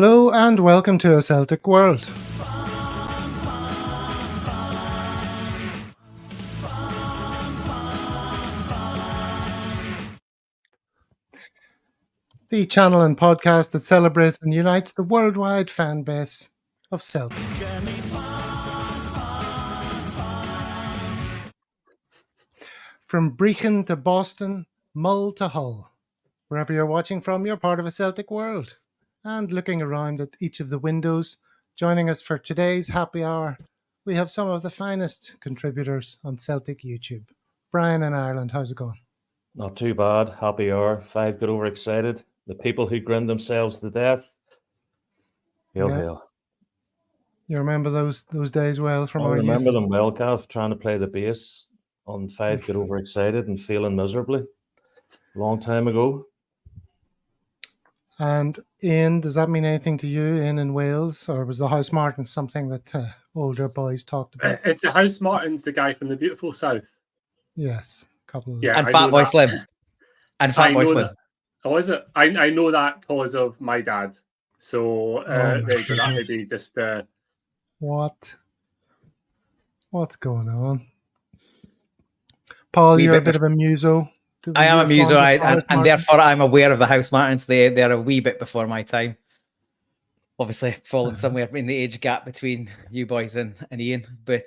Hello and welcome to A Celtic World. The channel and podcast that celebrates and unites the worldwide fan base of Celtic. From Brechin to Boston, Mull to Hull. Wherever you're watching from, you're part of A Celtic World. And looking around at each of the windows, joining us for today's happy hour, we have some of the finest contributors on Celtic YouTube. Brian in Ireland, how's it going? Not too bad. Happy hour. 5 got overexcited. The people who grinned themselves to death. Hail, hail. You remember those days well from our youth? I remember them well, Gav, trying to play the bass on 5 got overexcited and feeling miserably. Long time ago. And Ian, does that mean anything to you, Ian in Wales? Or was the House Martin something that older boys talked about? It's the House Martin's the guy from the beautiful south. Yes. Couple of and Fatboy Slim. And Fatboy Slim. Oh, is it? I know that because of my dad. So that would be just What's going on? Paul, you're a bit of a muso. I am a muso, and therefore I'm aware of the House Martins. They're a wee bit before my time. Obviously, fallen somewhere in the age gap between you boys and Ian. But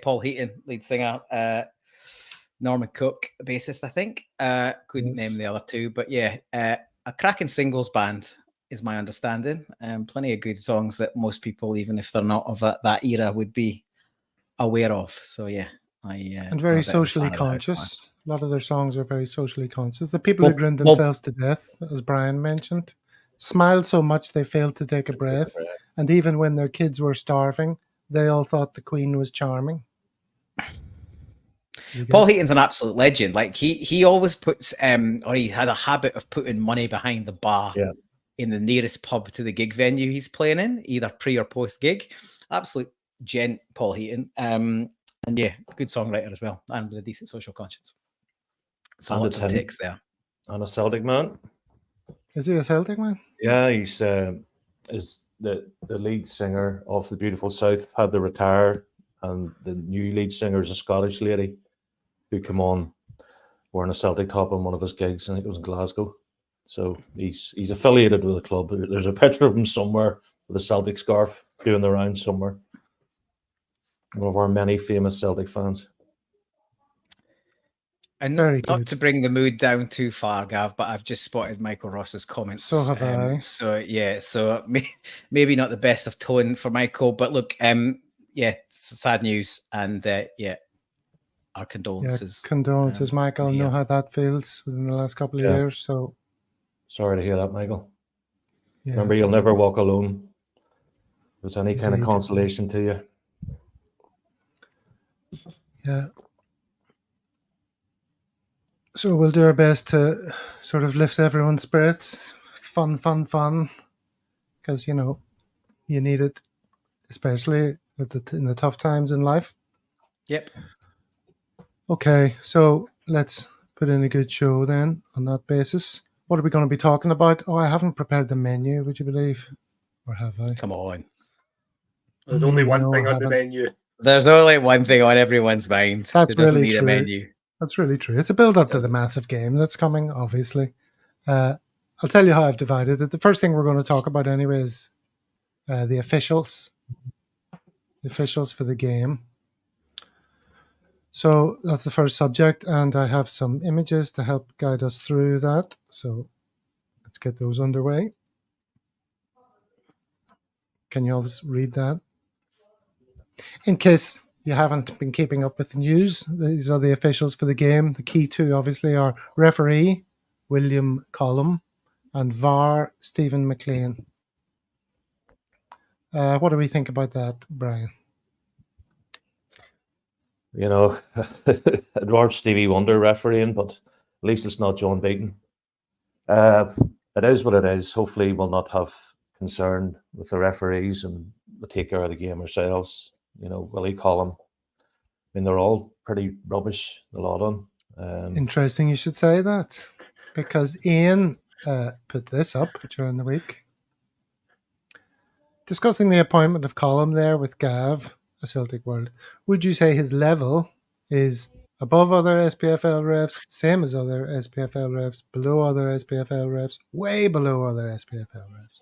Paul Heaton, lead singer. Norman Cook, bassist, I think. Couldn't name the other two, but a cracking singles band is my understanding. Plenty of good songs that most people, even if they're not of that era, would be aware of. So and very socially conscious. A lot of their songs are very socially conscious. The people who grinned themselves to death, as Brian mentioned, smiled so much they failed to take a breath, and even when their kids were starving, they all thought the Queen was charming. Paul Heaton's an absolute legend. Like he always puts or he had a habit of putting money behind the bar in the nearest pub to the gig venue he's playing in, either pre or post gig. Absolute gent, Paul Heaton. And good songwriter as well, and with a decent social conscience. So lots of takes there. And a Celtic man. Is he a Celtic man? Yeah, he's is the lead singer of the beautiful South, had to retire, and the new lead singer is a Scottish lady who came on wearing a Celtic top on one of his gigs. I think it was in Glasgow. So he's affiliated with the club. There's a picture of him somewhere with a Celtic scarf doing the rounds somewhere. One of our many famous Celtic fans. And not to bring the mood down too far, Gav, but I've just spotted Michael Ross's comments. So have I. So maybe not the best of tone for Michael, but look, sad news, and our condolences. Condolences, Michael. I know how that feels within the last couple of years. So sorry to hear that, Michael. Yeah. Remember, you'll never walk alone. If it's any kind of consolation to you. Yeah. So we'll do our best to sort of lift everyone's spirits. Fun. Because, you need it, especially in the tough times in life. Yep. Okay, so let's put in a good show then on that basis. What are we going to be talking about? Oh, I haven't prepared the menu, would you believe? Or have I? Come on. There's only one thing on the menu. There's only one thing on everyone's mind. That's really true. A menu. That's really true. It's a build-up to the massive game that's coming, obviously. I'll tell you how I've divided it. The first thing we're going to talk about anyway is the officials. The officials for the game. So that's the first subject, and I have some images to help guide us through that. So let's get those underway. Can you all just read that? In case you haven't been keeping up with the news, these are the officials for the game. The key two, obviously, are referee William Collum and VAR Stephen McLean. What do we think about that, Brian? I'd watch Stevie Wonder refereeing, but at least it's not John Beaton. It is what it is. Hopefully we'll not have concern with the referees and we'll take care of the game ourselves. Willie Collum. I mean, they're all pretty rubbish, a lot of them. Interesting you should say that, because Ian put this up during the week. discussing the appointment of Colm there with Gav, a Celtic World, would you say his level is above other SPFL refs, same as other SPFL refs, below other SPFL refs, way below other SPFL refs?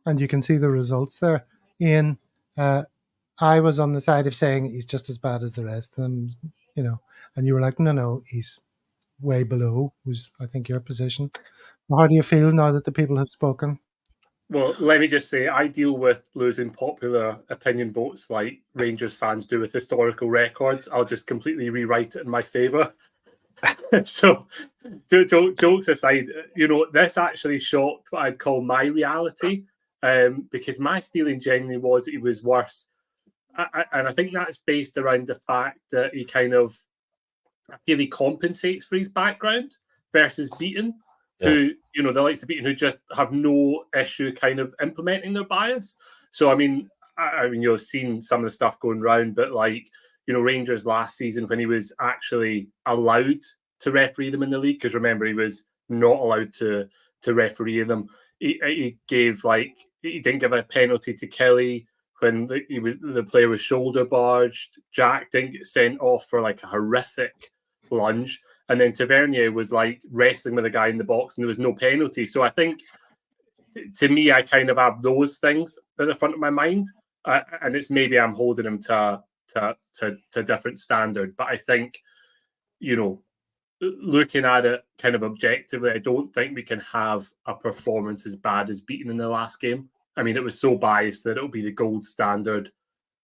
And you can see the results there. Ian, I was on the side of saying he's just as bad as the rest of them, and you were like, no, he's way below, was I think your position. How do you feel now that the people have spoken? Well, let me just say, I deal with losing popular opinion votes like Rangers fans do with historical records. I'll just completely rewrite it in my favour. So, jokes aside, this actually shocked what I'd call my reality, because my feeling genuinely was he was worse. And I think that's based around the fact that he kind of really compensates for his background versus Beaton, who, the likes of Beaton, who just have no issue kind of implementing their bias. So, I mean, you've seen some of the stuff going around, but Rangers last season when he was actually allowed to referee them in the league, because remember, he was not allowed to referee them. He didn't give a penalty to Kelly when the player was shoulder barged. Jack didn't get sent off for a horrific lunge, and then Tavernier was wrestling with a guy in the box and there was no penalty. So I think, to me, I kind of have those things at the front of my mind, and it's maybe I'm holding him to a different standard. But I think, looking at it kind of objectively, I don't think we can have a performance as bad as Beaton in the last game. I mean, it was so biased that it'll be the gold standard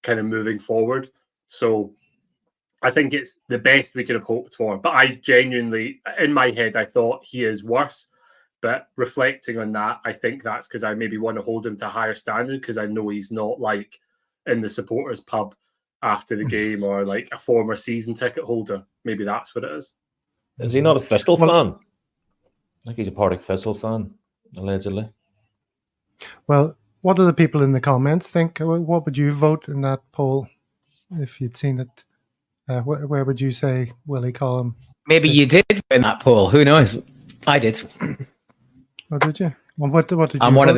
kind of moving forward. So I think it's the best we could have hoped for. But I genuinely, in my head, I thought he is worse. But reflecting on that, I think that's because I maybe want to hold him to a higher standard, because I know he's not in the supporters pub after the game or a former season ticket holder. Maybe that's what it is. Is he not a Thistle fan? I think he's a Partick Thistle fan, allegedly. Well, what do the people in the comments think? What would you vote in that poll if you'd seen it? Where would you say Willie Colm? Maybe you did win that poll. Who knows? I did. Oh, did you? Well, what did you? I'm vote? I'm one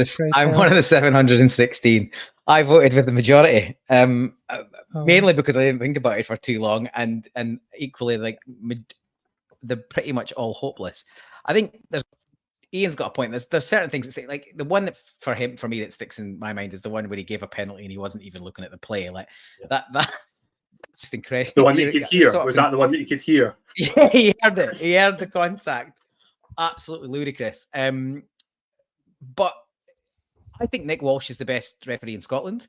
of the 716. I voted with the majority, mainly because I didn't think about it for too long, and equally they're pretty much all hopeless. I think Ian's got a point. There's certain things that say, the one that for me that sticks in my mind is the one where he gave a penalty and he wasn't even looking at the play. That's just incredible. The one that you could hear, was that the one that you could hear? Yeah, he heard it. He heard the contact. Absolutely ludicrous. But I think Nick Walsh is the best referee in Scotland,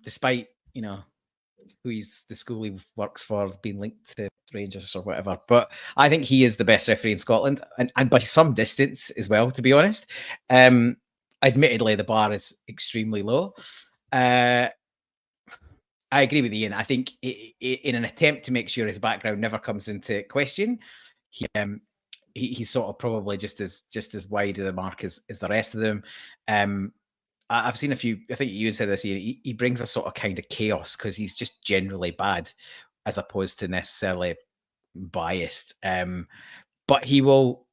despite the school he works for being linked to Rangers or whatever. But I think he is the best referee in Scotland, and by some distance as well, to be honest. Admittedly, the bar is extremely low. I agree with Ian. I think in an attempt to make sure his background never comes into question, he's sort of probably just as wide of the mark as the rest of them. I've seen a few. I think you said this, Ian. He brings a sort of kind of chaos because he's just generally bad, as opposed to necessarily biased. But he will.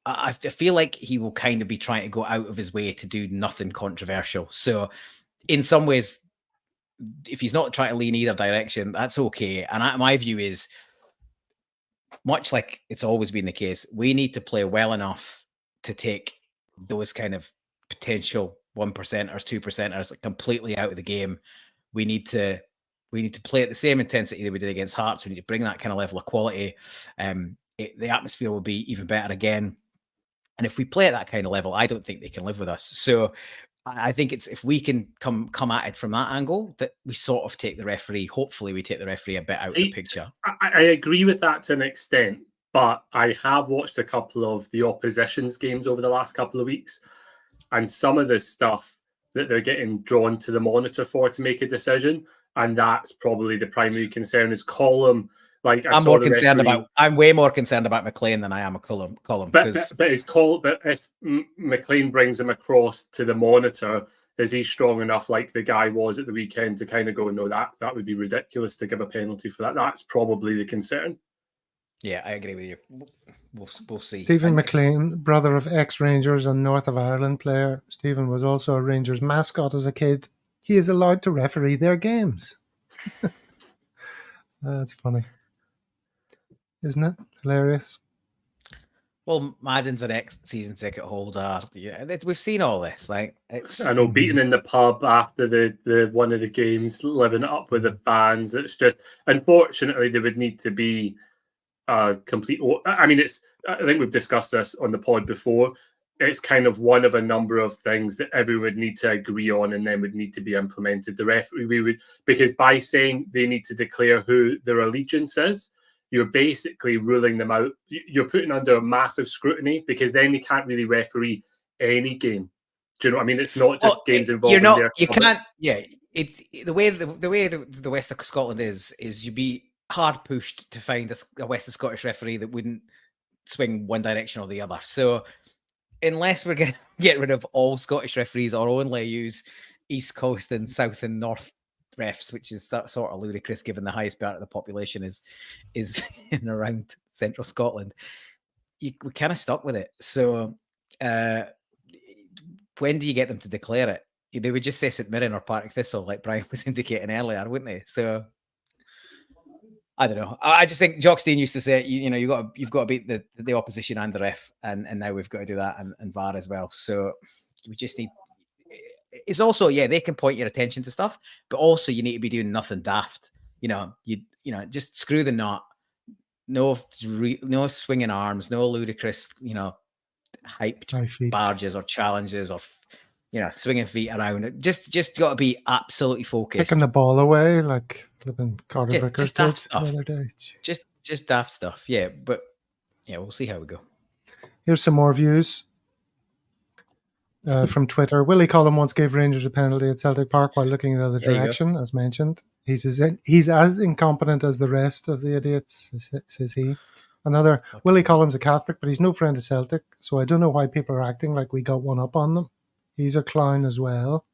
I feel like he will kind of be trying to go out of his way to do nothing controversial. So, in some ways, if he's not trying to lean either direction, that's okay. And my view is, much like it's always been the case, we need to play well enough to take those kind of potential 1%ers, 2%ers completely out of the game. We need to play at the same intensity that we did against Hearts. We need to bring that kind of level of quality. The atmosphere will be even better again. And if we play at that kind of level, I don't think they can live with us. So I think it's if we can come at it from that angle, that we sort of take the referee. Hopefully, we take the referee a bit out of the picture. I agree with that to an extent, but I have watched a couple of the opposition's games over the last couple of weeks, and some of the stuff that they're getting drawn to the monitor for to make a decision, and that's probably the primary concern is Colm. I'm way more concerned about McLean than I am a Colm. But if McLean brings him across to the monitor, is he strong enough, like the guy was at the weekend, to kind of go, no, that would be ridiculous to give a penalty for that? That's probably the concern. Yeah, I agree with you. We'll see. Stephen And- McLean, brother of ex-Rangers and North of Ireland player. Stephen was also a Rangers mascot as a kid. He is allowed to referee their games. That's funny. Isn't it? Hilarious. Well, Madden's an ex-season ticket holder. Yeah, we've seen all this. Like, it's I know, beating in the pub after the one of the games, living it up with the fans. It's just, unfortunately, there would need to be a complete. I mean, I think we've discussed this on the pod before. It's kind of one of a number of things that everyone would need to agree on, and then would need to be implemented. The referee because by saying they need to declare who their allegiance is, you're basically ruling them out. You're putting under a massive scrutiny, because then they can't really referee any game. Do you know what I mean? It's not just games involving their you club. can't. Yeah, it's the way the West of Scotland is you'd be hard pushed to find a West of Scottish referee that wouldn't swing one direction or the other. So unless we're going to get rid of all Scottish referees or only use East Coast and South and North refs, which is sort of ludicrous given the highest part of the population is in around central Scotland, we're kind of stuck with it. So when do you get them to declare it? They would just say St Mirren or Partick Thistle, like Brian was indicating earlier, wouldn't they? So I don't know. I just think Jock Stein used to say, you've got to beat the opposition and the ref, and now we've got to do that and VAR as well. So we just need. It's also, they can point your attention to stuff, but also you need to be doing nothing daft. Just screw the knot. No swinging arms, no ludicrous, hyped barges or challenges or swinging feet around. Just got to be absolutely focused. Kicking the ball away like Carter Vickers just did daft stuff. the other day. Just daft stuff. Yeah, but we'll see how we go. Here's some more views. From Twitter. Willie Collum once gave Rangers a penalty at Celtic Park while looking the other direction, as mentioned. He's as incompetent as the rest of the idiots, says he. Another, Willie Collum's a Catholic, but he's no friend of Celtic, so I don't know why people are acting like we got one up on them. He's a clown as well.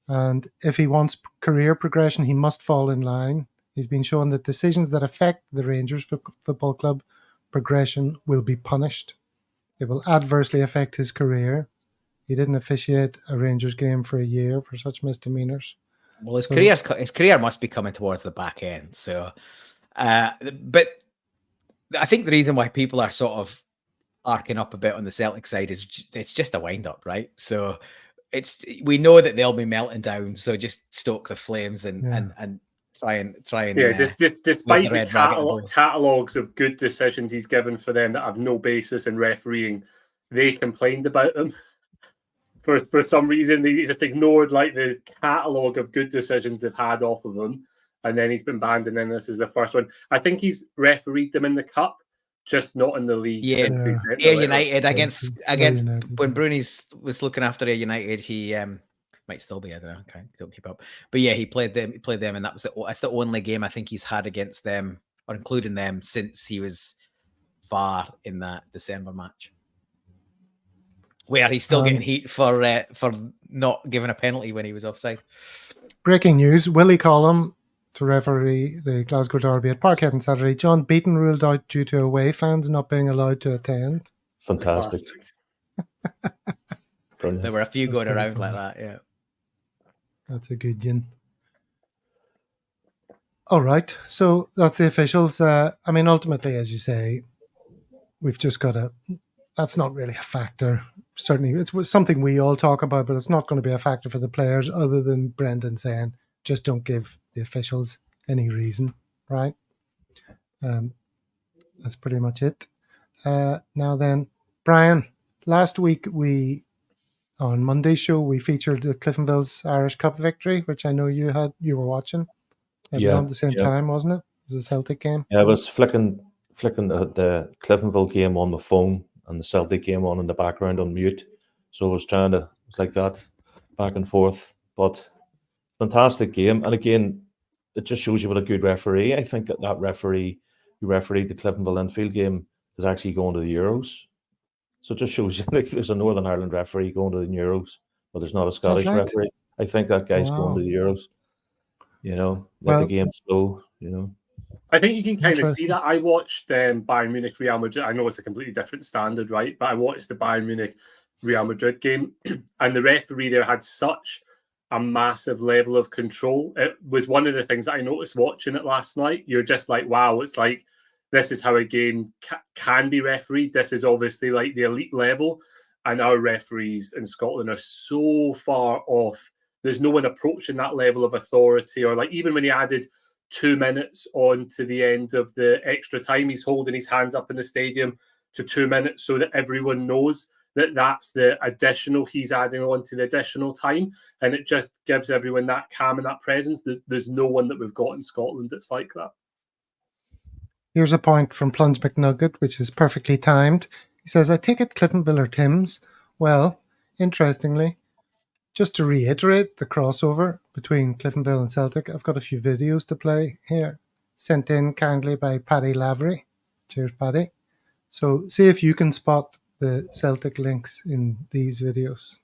And if he wants career progression, he must fall in line. He's been shown that decisions that affect the Rangers Football Club progression will be punished. It will adversely affect his career. He didn't officiate a Rangers game for a year for such misdemeanors. Well, his career must be coming towards the back end. So, but I think the reason why people are sort of arcing up a bit on the Celtic side is it's just a wind up, right? So we know that they'll be melting down. So just stoke the flames and try and despite the catalogues of good decisions he's given for them that have no basis in refereeing, they complained about them. For some reason, they just ignored like the catalogue of good decisions they've had off of him, and then he's been banned, and then this is the first one. I think he's refereed them in the cup, just not in the league. United against when Bruni's was looking after United, he might still be. I don't know. Okay, don't keep up. But yeah, he played them, and that's the only game I think he's had against them or including them since he was VAR in that December match, where he's still getting heat for not giving a penalty when he was offside. Breaking news: Willie Collum to referee the Glasgow Derby at Parkhead on Saturday. John Beaton ruled out due to away fans not being allowed to attend. Fantastic. There were a few going around like that, yeah. That's a good one. All right, so that's the officials. I mean, ultimately, as you say, we've just got to... That's not really a factor. Certainly, it's something we all talk about, but it's not going to be a factor for the players other than Brendan saying, just don't give the officials any reason, right? That's pretty much it. Now then, Brian, last week on Monday's show, we featured the Cliftonville's Irish Cup victory, which I know you were watching. At the same time, wasn't it? It was a Celtic game. Yeah, I was flicking the Cliftonville game on the phone and the Celtic game on in the background on mute. So I was it's like that, back and forth. But fantastic game. And again, it just shows you what a good referee. I think that referee who refereed the Cliftonville Enfield game is actually going to the Euros. So it just shows you like there's a Northern Ireland referee going to the Euros, but there's not a Scottish referee. I think that guy's going to the Euros. The game's slow, I think you can kind of see Interesting. that. I watched Bayern Munich Real Madrid. I know it's a completely different standard, right? But I watched the Bayern Munich Real Madrid game, and the referee there had such a massive level of control. It was one of the things that I noticed watching it last night. You're just like, wow, it's like this is how a game can be refereed. This is obviously like the elite level, and our referees in Scotland are so far off. There's no one approaching that level of authority, or like even when he added 2 minutes on to the end of the extra time, he's holding his hands up in the stadium to 2 minutes so that everyone knows that that's the additional he's adding on to the additional time, and it just gives everyone that calm and that presence. There's no one that we've got in Scotland that's like that. Here's a point from Plunge McNugget, which is perfectly timed. He says, I take it Cliftonville are Tim's. Well, interestingly, just to reiterate the crossover between Cliftonville and Celtic, I've got a few videos to play here, sent in kindly by Paddy Lavery. Cheers, Paddy. So see if you can spot the Celtic links in these videos.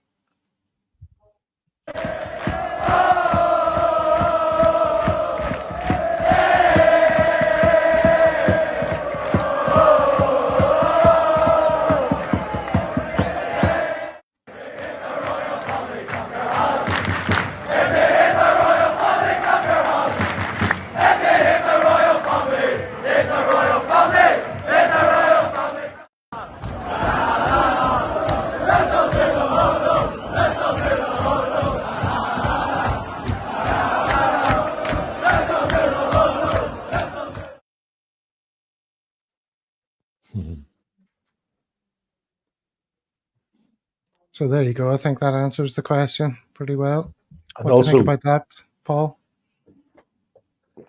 So there you go. I think that answers the question pretty well. And What do you also, think about that, Paul?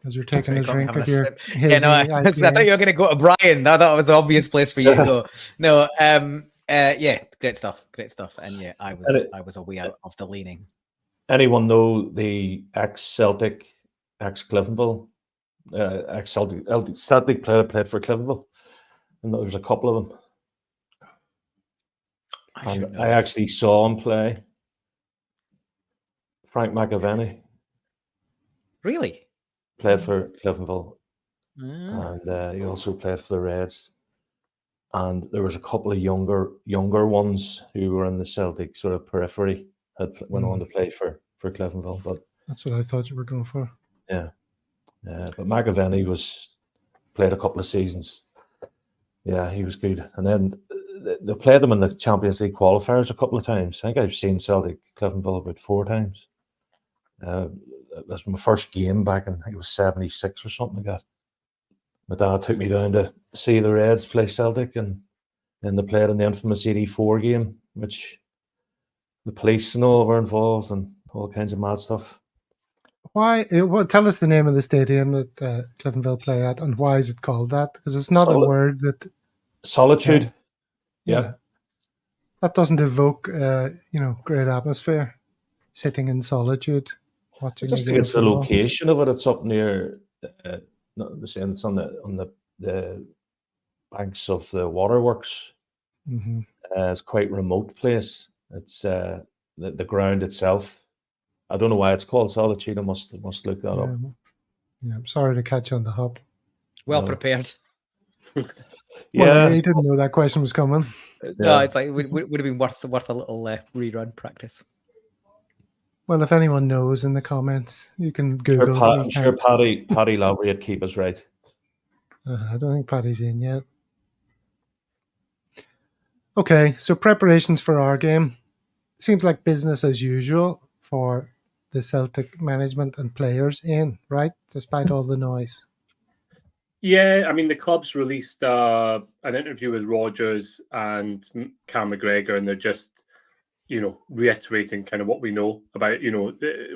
As you're taking a drink of your hazy I thought you were going to go to Brian. I thought it was the obvious place for you to go. No, yeah, great stuff, and yeah, I was aware of the leaning. anyone know the ex-Celtic, ex-Cliftonville, Celtic player played for Cliftonville? And there was a couple of them. I actually saw him play. Frank McAvenny. Really? Played for Cliftonville. And he also played for the Reds. And there was a couple of younger ones who were in the Celtic sort of periphery went on to play for Cliftonville. But that's what I thought you were going for. Yeah. But McAvenny played a couple of seasons. Yeah, he was good. And then they played him in the Champions League qualifiers a couple of times. I think I've seen Celtic Cliftonville about 4 times. That was my first game back in, I think it was 76 or something like that. My dad took me down to see the Reds play Celtic, and then they played in the infamous 84 game, which the police and all were involved and all kinds of mad stuff. Why? Tell us the name of the stadium that Cliftonville play at, and why is it called that? Because it's not a word that... Solitude. Yeah. That doesn't evoke, great atmosphere. Sitting in solitude, watching. I just think it's the location of it. It's up near... not saying it's on the banks of the waterworks. Mm-hmm. It's quite a remote place. It's the ground itself. I don't know why it's called Solitude. I must look that up. Yeah, I'm sorry to catch you on the hop. Well prepared. Well, he didn't know that question was coming. No, it's like would have been worth a little rerun practice. Well, if anyone knows in the comments, you can Google. I'm sure Paddy Lavery would keep us right. I don't think Paddy's in yet. Okay, so preparations for our game. Seems like business as usual for the Celtic management and players in, right? Despite all the noise. Yeah, I mean, the club's released an interview with Rodgers and Cam McGregor, and they're just, reiterating kind of what we know about,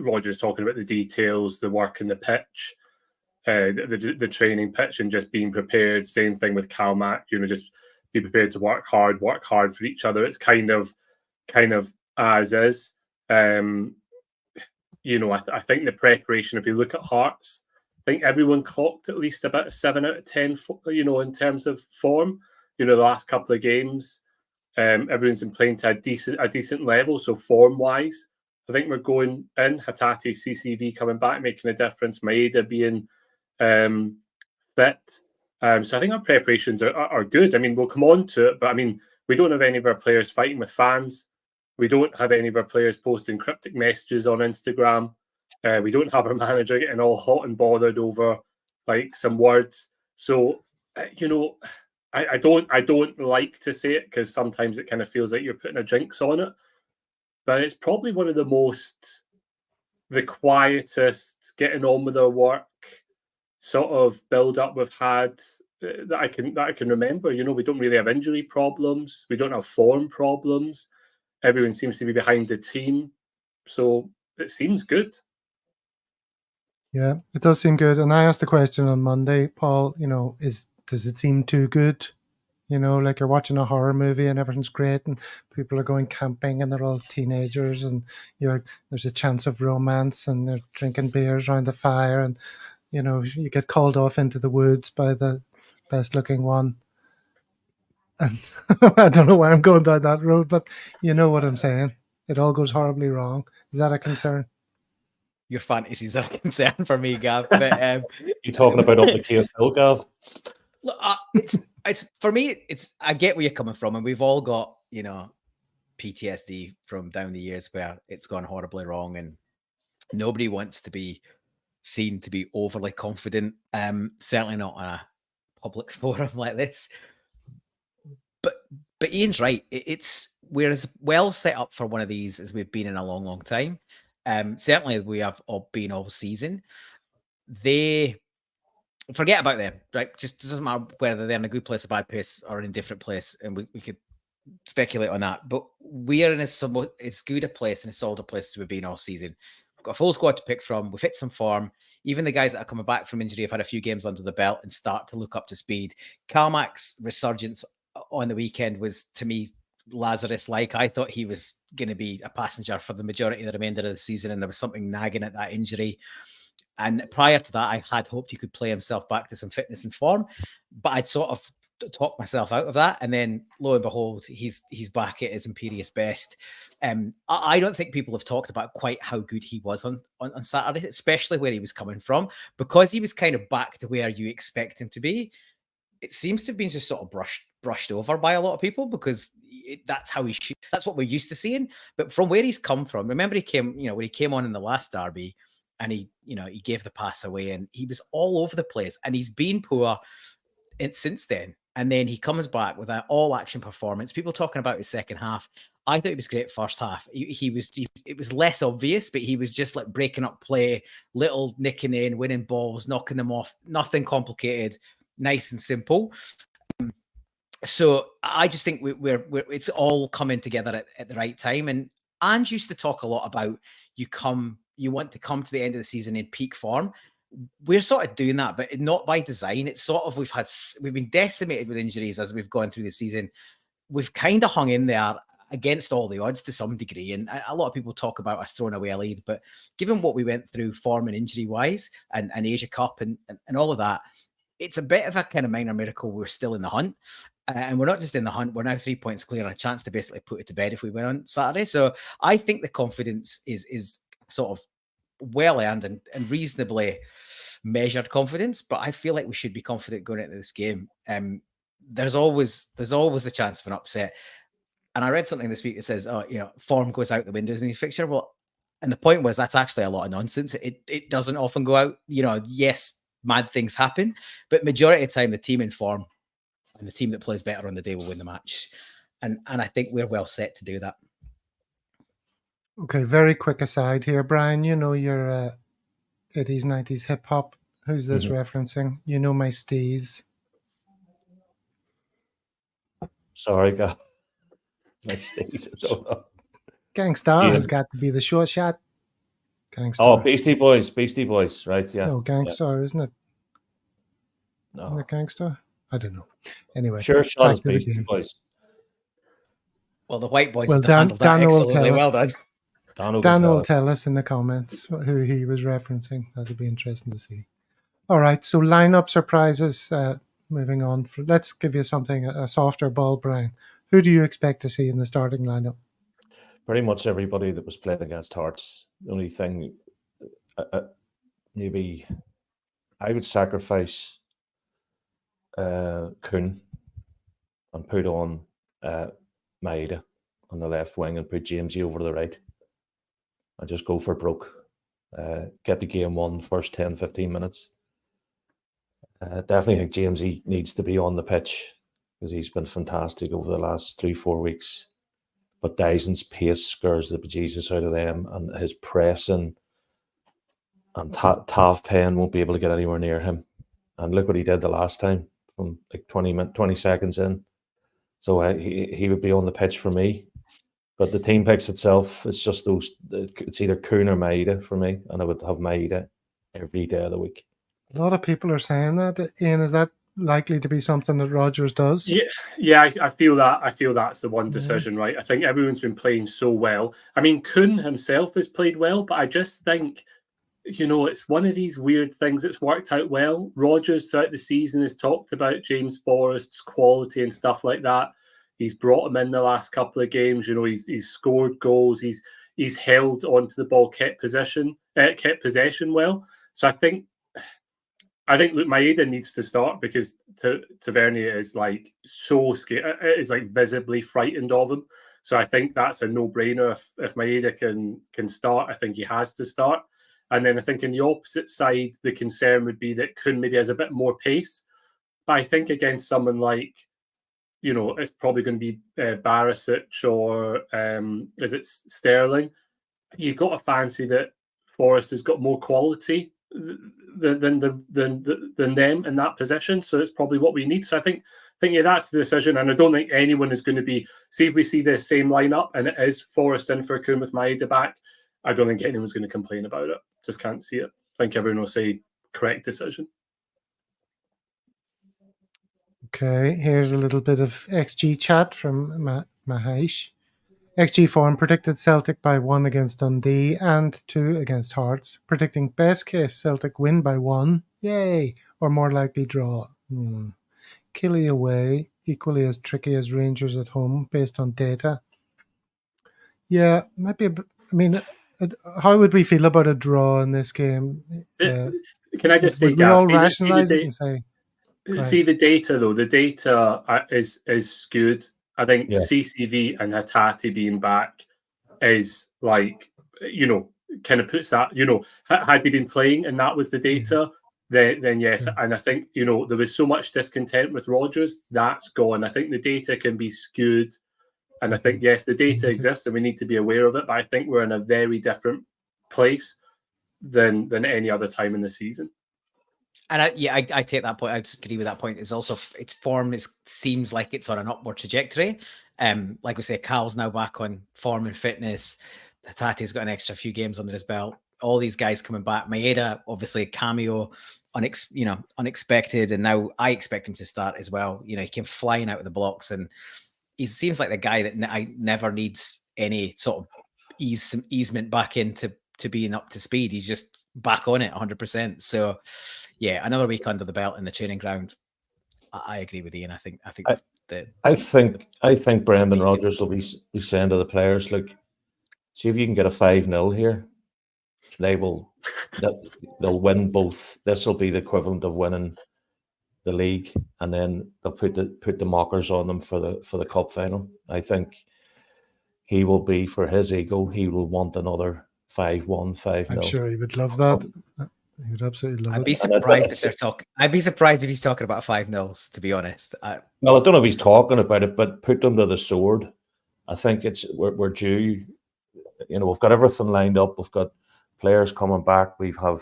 Rodgers talking about the details, the work in the pitch, the training pitch, and just being prepared. Same thing with Calmac, just be prepared to work hard for each other. It's kind of as is. I think the preparation, if you look at Hearts, I think everyone clocked at least about a 7 out of 10, in terms of form. The last couple of games, everyone's been playing to a decent level. So form-wise, I think we're going in. Hatate, CCV coming back, making a difference. Maeda being fit. So I think our preparations are good. I mean, we'll come on to it, but I mean, we don't have any of our players fighting with fans. We don't have any of our players posting cryptic messages on Instagram. We don't have our manager getting all hot and bothered over like some words. So, you know, I don't like to say it because sometimes it kind of feels like you're putting a jinx on it. But it's probably one of the quietest, getting on with our work sort of build up we've had that I can remember. You know, we don't really have injury problems. We don't have form problems. Everyone seems to be behind the team. So it seems good. Yeah, it does seem good. And I asked the question on Monday, Paul, you know, does it seem too good? You know, like you're watching a horror movie and everything's great and people are going camping and they're all teenagers and there's a chance of romance and they're drinking beers around the fire and, you know, you get called off into the woods by the best looking one. And I don't know why I'm going down that road, but you know what I'm saying. It all goes horribly wrong. Is that a concern? Your fantasies are a concern for me, Gav. But you talking about up the KFL, Gav? Look, it's for me. I get where you're coming from, and we've all got, you know, PTSD from down the years where it's gone horribly wrong, and nobody wants to be seen to be overly confident. Certainly not on a public forum like this. But Ian's right. We're as well set up for one of these as we've been in a long, long time. Certainly we have all been all season. They forget about them, right? Just doesn't matter whether they're in a good place, a bad place, or an indifferent place, and we could speculate on that. But we are in as good a place and as solid a place as we've been all season. We've got a full squad to pick from. We've hit some form. Even the guys that are coming back from injury have had a few games under the belt and start to look up to speed. Carmack's resurgence on the weekend was, to me, Lazarus-like. I thought he was going to be a passenger for the majority of the remainder of the season, and there was something nagging at that injury. And prior to that, I had hoped he could play himself back to some fitness and form, but I'd sort of talked myself out of that. And then lo and behold, he's back at his imperious best. I don't think people have talked about quite how good he was on Saturday, especially where he was coming from, because he was kind of back to where you expect him to be. It seems to have been just sort of brushed over by a lot of people because that's how he should. That's what we're used to seeing. But from where he's come from, remember when he came on in the last derby, and he gave the pass away, and he was all over the place, and he's been poor since then. And then he comes back with an all-action performance. People talking about his second half. I thought he was great first half. It was less obvious, but he was just like breaking up play, little nicking in, winning balls, knocking them off. Nothing complicated, nice and simple. So I just think it's all coming together at the right time. And Ange used to talk a lot about you want to come to the end of the season in peak form. We're sort of doing that, but not by design. It's sort of we've been decimated with injuries as we've gone through the season. We've kind of hung in there against all the odds to some degree, and a lot of people talk about us throwing away a lead. But given what we went through form and injury wise, and Asia Cup and all of that, it's a bit of a kind of minor miracle we're still in the hunt. And we're not just in the hunt, we're now 3 points clear and a chance to basically put it to bed if we win on Saturday. So I think the confidence is sort of well earned and reasonably measured confidence, but I feel like we should be confident going into this game. There's always the chance of an upset. And I read something this week that says, form goes out the windows in the fixture. Well, and the point was that's actually a lot of nonsense. It doesn't often go out. Yes, mad things happen, but majority of the time the team in form and the team that plays better on the day will win the match. And I think we're well set to do that. Okay, very quick aside here, Brian. You know your 80s, 90s hip hop. Who's this referencing? You know my steez. Sorry, Gav. My steez. I don't know. Gangstar has got to be the short shot. Gangstar. Oh, Beastie Boys, right? Yeah. No, Gangstar, isn't it? No. Isn't it Gangstar? I don't know. Anyway, sure shot is Beastie Boys. Well, the white boys have handled that excellently. Well done. Dan will tell us in the comments who he was referencing. That'll be interesting to see. All right, so lineup surprises. Moving on, let's give you something, a softer ball, Brian. Who do you expect to see in the starting lineup? Pretty much everybody that was playing against Hearts. The only thing, maybe I would sacrifice Kuhn and put on Maeda on the left wing and put Jamesy over to the right and just go for broke. Get the game won first 10, 15 minutes. Definitely think Jamesy needs to be on the pitch because he's been fantastic over the last 3-4 weeks. But Dyson's pace scares the bejesus out of them, and his pressing, and Tav Penn won't be able to get anywhere near him. And look what he did the last time from like 20 seconds in. So he would be on the pitch for me. But the team picks itself, it's just those, it's either Kuhn or Maeda for me, and I would have Maeda every day of the week. A lot of people are saying that. Ian, is that likely to be something that Rodgers does? Yeah, I feel that. I feel that's the one decision, right? I think everyone's been playing so well. I mean, Kuhn himself has played well, but I just think, it's one of these weird things that's worked out well. Rodgers throughout the season has talked about James Forrest's quality and stuff like that. He's brought him in the last couple of games. He's scored goals. He's held onto the ball, kept possession well. So I think look, Maeda needs to start because Tavernier is like so scared, is like visibly frightened of him. So I think that's a no-brainer. If Maeda can start, I think he has to start. And then I think in the opposite side, the concern would be that Kuhn maybe has a bit more pace. But I think against someone like, it's probably going to be Barisic or is it Sterling? You've got to fancy that Forrest has got more quality than them in that position. So it's probably what we need. So I think that's the decision. And I don't think anyone is going to be, see if we see the same lineup and it is Forrest in for Kuhn with Maeda back, I don't think anyone's going to complain about it. Just can't see it. I think everyone will say correct decision. Okay, here's a little bit of XG chat from Mahesh. XG form predicted Celtic by 1 against Dundee and 2 against Hearts. Predicting best case Celtic win by 1, yay, or more likely draw. Killie away, equally as tricky as Rangers at home based on data. Yeah, might be a bit, how would we feel about a draw in this game? Can I just say, we all rationalise it and say... See the data though. The data is good. I think CCV and Hatate being back is like, kind of puts that, had they been playing and that was the data, then yes. Yeah. And I think, there was so much discontent with Rodgers, that's gone. I think the data can be skewed. And I think, yes, the data exists and we need to be aware of it. But I think we're in a very different place than any other time in the season. And I take that point. I agree with that point. It's also its form. It seems like it's on an upward trajectory. Like we say, Cal's now back on form and fitness. Hatate's got an extra few games under his belt. All these guys coming back. Maeda, obviously, cameo, unexpected, and now I expect him to start as well. He came flying out of the blocks, and he seems like the guy that I never needs any sort of easement back into being up to speed. He's just back on it 100%. So. Yeah, another week under the belt in the training ground. I agree with Ian. I think Brendan Rodgers will be saying to the players, look, see if you can get a 5-0 here. They'll win both. This will be the equivalent of winning the league, and then they'll put the mockers on them for the cup final. I think he will be, for his ego, he will want another 5-1, 5-0. I'm sure he would love that. He would absolutely love it. I'd be surprised if they're talking. I'd be surprised if he's talking about 5-0, to be honest. Well, I don't know if he's talking about it, but put them to the sword. I think we're due. We've got everything lined up. We've got players coming back. We have,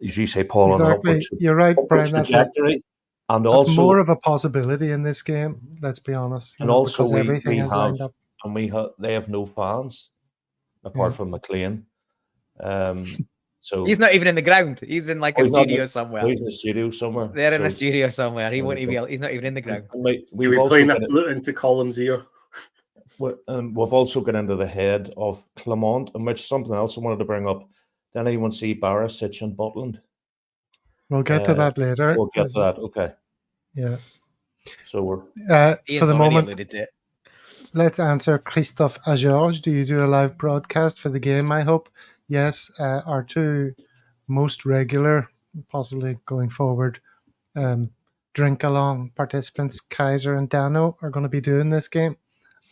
as you say, Paul. Exactly. You're right, Brian. That's more of a possibility in this game. Let's be honest. And also, everything is lined up, and they have no fans apart from McLean. So he's not even in the ground. He's in like a studio somewhere. He's in a studio somewhere. They're in a studio somewhere. He won't even. He's not even in the ground. We've playing that into Column's ear. We've also got into the head of Clement, and which something else I wanted to bring up. Did anyone see Barisic and Butland? We'll get to that later. We'll get to that. Okay. Yeah. So we're for the moment. Let's answer Christophe Georges. Do you do a live broadcast for the game? I hope. Yes, our two most regular, possibly going forward, drink along participants, Kaiser and Dano, are going to be doing this game.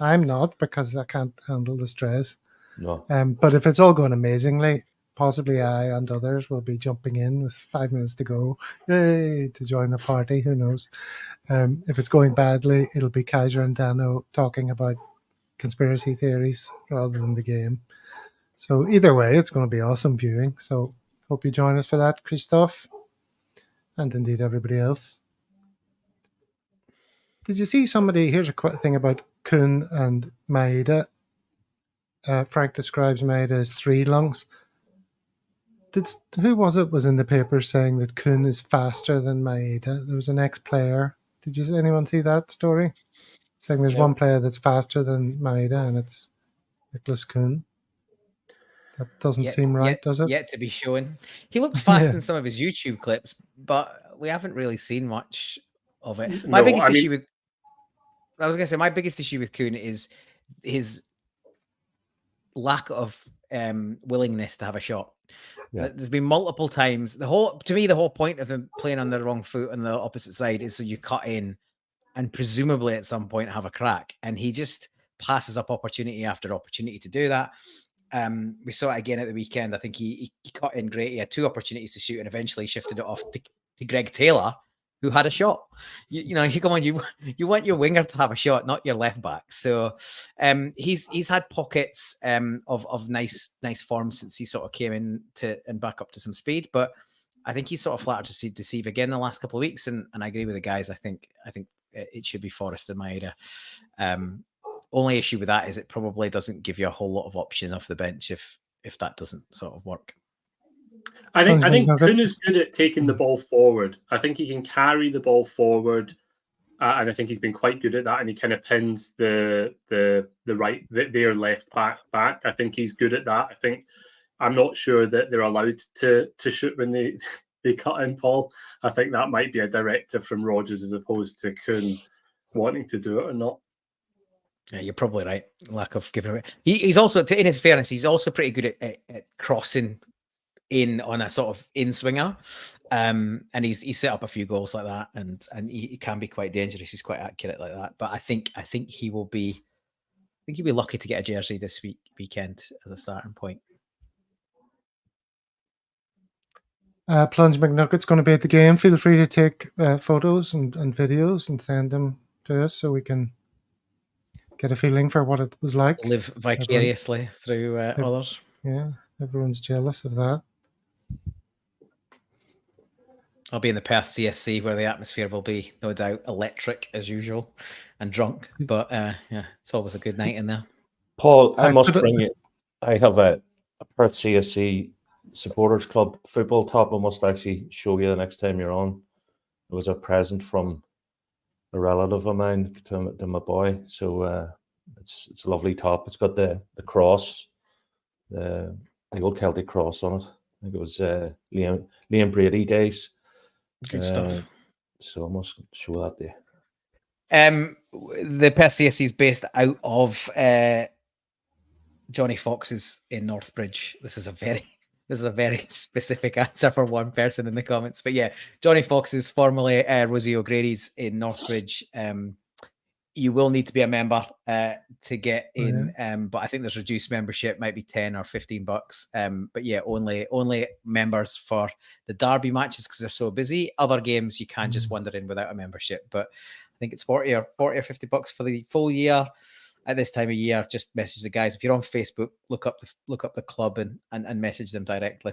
I'm not, because I can't handle the stress. No. But if it's all going amazingly, possibly I and others will be jumping in with 5 minutes to go, yay, to join the party. Who knows? If it's going badly, it'll be Kaiser and Dano talking about conspiracy theories rather than the game. So either way, it's going to be awesome viewing. So hope you join us for that, Christoph, and indeed everybody else. Did you see somebody? Here's a quick thing about Kuhn and Maeda. Frank describes Maeda as 3 lungs. Who was it was in the paper saying that Kuhn is faster than Maeda? There was an ex-player. Did anyone see that story? Saying there's one player that's faster than Maeda, and it's Nicholas Kuhn. That doesn't seem right, does it? Yet to be shown. He looked fast in some of his YouTube clips, but we haven't really seen much of it. My biggest issue with Kuhn is his lack of willingness to have a shot. Yeah. There's been multiple times. The whole point of him playing on the wrong foot on the opposite side is so you cut in and presumably at some point have a crack. And he just passes up opportunity after opportunity to do that. We saw it again at the weekend. I think he cut in great. He had 2 opportunities to shoot and eventually shifted it off to Greg Taylor, who had a shot. You want your winger to have a shot, not your left back. So he's had pockets of nice form since he sort of came in and back up to some speed. But I think he's sort of flattered to deceive again the last couple of weeks. And I agree with the guys. I think it should be Forrest and Maeda. Only issue with that is it probably doesn't give you a whole lot of option off the bench if that doesn't sort of work. I think Kuhn is good at taking the ball forward. I think he can carry the ball forward, and I think he's been quite good at that. And he kind of pins their left back. I think he's good at that. I'm not sure that they're allowed to shoot when they cut in, Paul. I think that might be a directive from Rodgers as opposed to Kuhn wanting to do it or not. Yeah, you're probably right. Lack of giving away. He's also, in his fairness, he's also pretty good at crossing in on a sort of in swinger, and he's set up a few goals like that, and he can be quite dangerous. He's quite accurate like that. But I think he will be. I think he'll be lucky to get a jersey this weekend as a starting point. Plunge McNugget's going to be at the game. Feel free to take photos and videos and send them to us so we can get a feeling for what it was like. Live vicariously through others. Yeah, everyone's jealous of that. I'll be in the Perth CSC where the atmosphere will be, no doubt, electric as usual and drunk. But it's always a good night in there. Paul, I must bring you. I have a Perth CSC supporters club football top. I must actually show you the next time you're on. It was a present from a relative of mine to my boy. So it's a lovely top. It's got the cross, the old Celtic cross on it. I think it was Liam Brady days. Good stuff. So I must show that there. The Perth CSC is based out of Johnny Fox's in Northbridge. This is a very specific answer for one person in the comments. But yeah, Johnny Fox is formerly Rosie O'Grady's in Northbridge. You will need to be a member to get in, but I think there's reduced membership, might be 10 or 15 bucks. But yeah, only members for the derby matches because they're so busy. Other games you can just wander in without a membership, but I think it's 40 or 50 bucks for the full year. At this time of year, just message the guys. If you're on Facebook, look up the club and message them directly.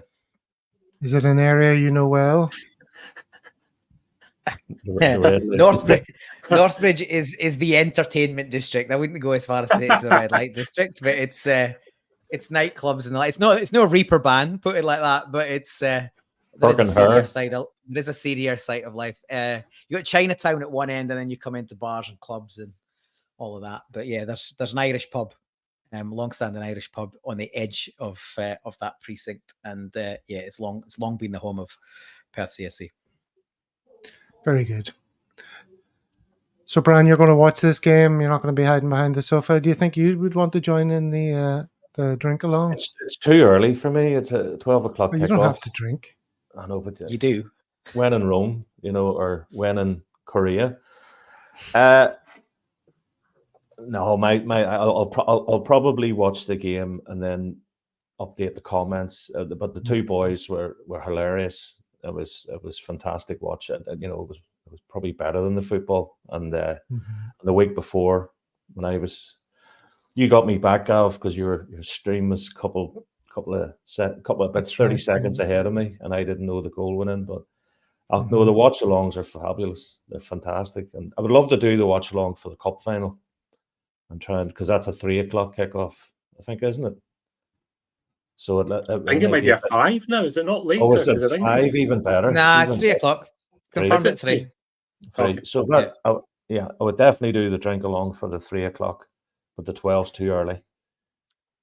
Is it an area you know well? Northbridge is the entertainment district. I wouldn't go as far as to say it's the red light district, but it's nightclubs and the like. It's no Reaper band, put it like that, but it's there is a seedier side of life. You got Chinatown at one end, and then you come into bars and clubs and all of that. But yeah, there's an Irish pub, long-standing Irish pub on the edge of that precinct, and it's long been the home of Perth CSC. Very good. So, Brian, you're going to watch this game. You're not going to be hiding behind the sofa. Do you think you would want to join in the drink along? It's too early for me. It's a 12 o'clock. Well, you don't have to drink. I know, but you do. When in Rome, or when in Korea. No, I'll probably watch the game and then update the comments. But the two boys were hilarious. It was fantastic watch. It was probably better than the football. And the week before, when you got me back, Gav, because your stream was a couple of bits, 30 seconds ahead of me, and I didn't know the goal went in. But no, the watch alongs are fabulous. They're fantastic, and I would love to do the watch along for the cup final. I'm trying, because that's a 3 o'clock kickoff, I think, isn't it? So I think it might be a 5 now. Is it not later? Oh, is it 5? Even better. Nah, it's 3 o'clock. Confirmed at 3. 3. Okay. So I would definitely do the drink along for the 3 o'clock, but the 12's too early.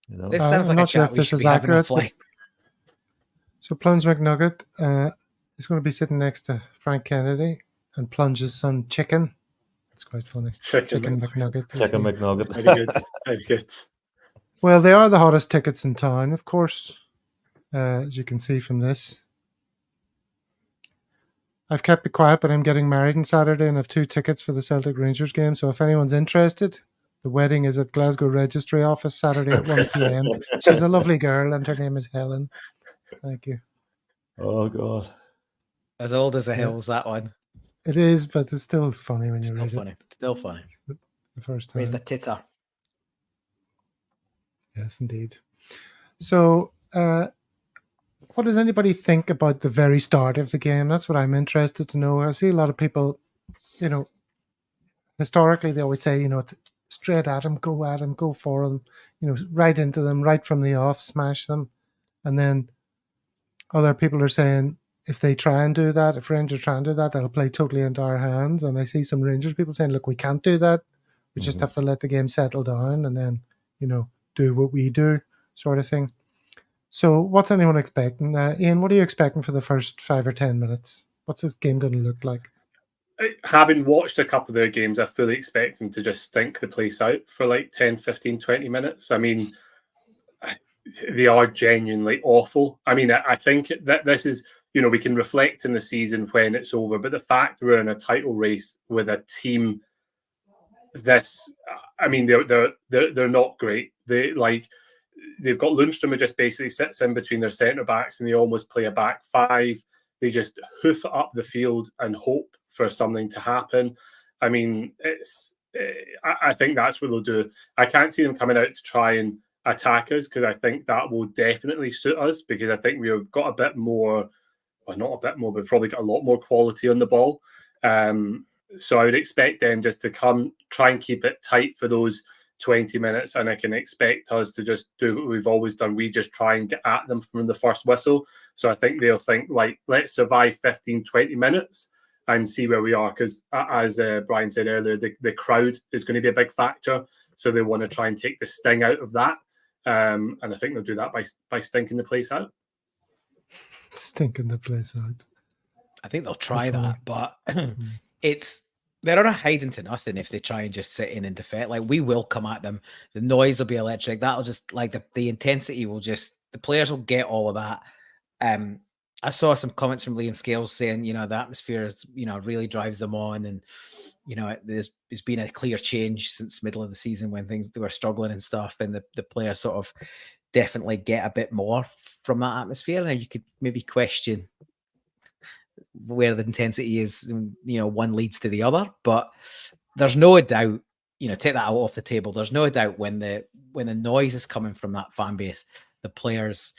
This sounds like I'm a not sure chat if we this should is be having on accurate. flight. So Plunge McNugget is going to be sitting next to Frank Kennedy and Plunge's son Chicken. It's quite funny. Chicken McNugget. Chicken McNugget. Very good. Very good. Well, they are the hottest tickets in town, of course, as you can see from this. I've kept it quiet, but I'm getting married on Saturday and have 2 tickets for the Celtic Rangers game. So if anyone's interested, the wedding is at Glasgow Registry Office Saturday at 1 p.m. She's a lovely girl and her name is Helen. Thank you. Oh, God. As old as the hills, that one. It is, but it's still funny when you Still read funny. it Still funny. the first time. Where's the titter? Yes, indeed. So, what does anybody think about the very start of the game? That's what I'm interested to know. I see a lot of people, historically, they always say, it's straight at them, go for them, right into them, right from the off, smash them. And then other people are saying, if they try and do that, if Rangers try and do that, that'll play totally into our hands. And I see some Rangers people saying, look, we can't do that. We just have to let the game settle down and then, do what we do, sort of thing. So what's anyone expecting? Ian, what are you expecting for the first 5 or 10 minutes? What's this game going to look like? Having watched a couple of their games, I fully expect them to just stink the place out for like 10, 15, 20 minutes. I mean, they are genuinely awful. I mean, I think that this is, we can reflect in the season when it's over, but the fact we're in a title race with a team they're not great. They've got Lundstrom who just basically sits in between their centre backs and they almost play a back 5. They just hoof up the field and hope for something to happen. I mean, I think that's what they'll do. I can't see them coming out to try and attack us because I think that will definitely suit us because I think we've got a bit more, well, not a bit more, but probably got a lot more quality on the ball. So I would expect them just to come, try and keep it tight for those 20 minutes, and I can expect us to just do what we've always done. We just try and get at them from the first whistle. So I think they'll think, let's survive 15, 20 minutes and see where we are. Because as Brian said earlier, the crowd is going to be a big factor. So they want to try and take the sting out of that. And I think they'll do that by stinking the place out. Stinking the place out. I think they'll try that, but they're on a hide into nothing if they try and just sit in and defend. Like, we will come at them. The noise will be electric. That'll just, like, the intensity will just, the players will get all of that. I saw some comments from Liam Scales saying, the atmosphere is, really drives them on. And, there's been a clear change since middle of the season when they were struggling and stuff. And the players sort of definitely get a bit more from that atmosphere. And you could maybe question where the intensity is, one leads to the other, but there's no doubt, take that out off the table. There's no doubt when the noise is coming from that fan base, the players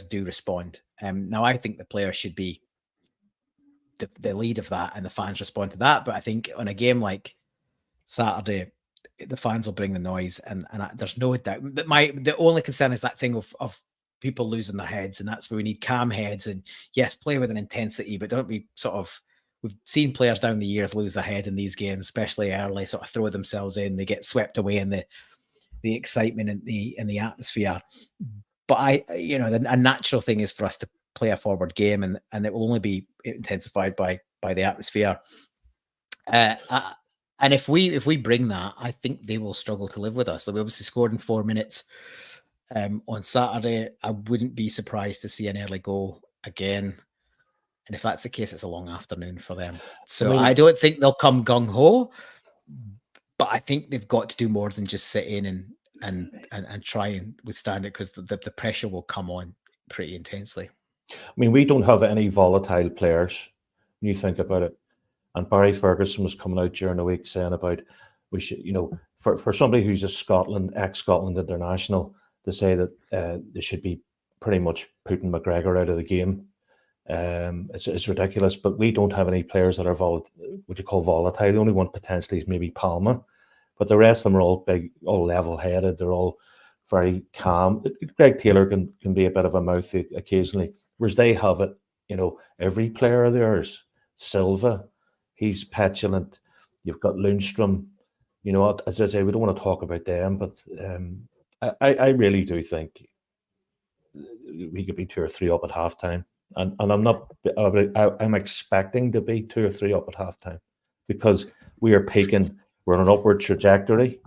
do respond. Now I think the players should be the lead of that and the fans respond to that. But I think on a game like Saturday, the fans will bring the noise and there's no doubt that the only concern is that thing of people losing their heads, and that's where we need calm heads and yes, play with an intensity, but don't be we've seen players down the years lose their head in these games, especially early, sort of throw themselves in, they get swept away in the excitement and the atmosphere. But a natural thing is for us to play a forward game, and it will only be intensified by the atmosphere. And if we bring that, I think they will struggle to live with us. So we obviously scored in 4 minutes. On Saturday, I wouldn't be surprised to see an early goal again. And if that's the case, it's a long afternoon for them. So I don't think they'll come gung-ho, but I think they've got to do more than just sit in and try and withstand it, because the pressure will come on pretty intensely. I mean, we don't have any volatile players when you think about it. And Barry Ferguson was coming out during the week saying about we should, for somebody who's a ex-Scotland international, to say that they should be pretty much putting McGregor out of the game. It's ridiculous, but we don't have any players that are what you call volatile. The only one potentially is maybe Palma, but the rest of them are all big, all level-headed. They're all very calm. Greg Taylor can be a bit of a mouth occasionally, whereas they have it. Every player of theirs. Silva, he's petulant. You've got Lundstrom. As I say, we don't want to talk about them, but I really do think we could be 2 or 3 up at halftime. And I'm expecting to be 2 or 3 up at halftime, because we are peaking. We're on an upward trajectory.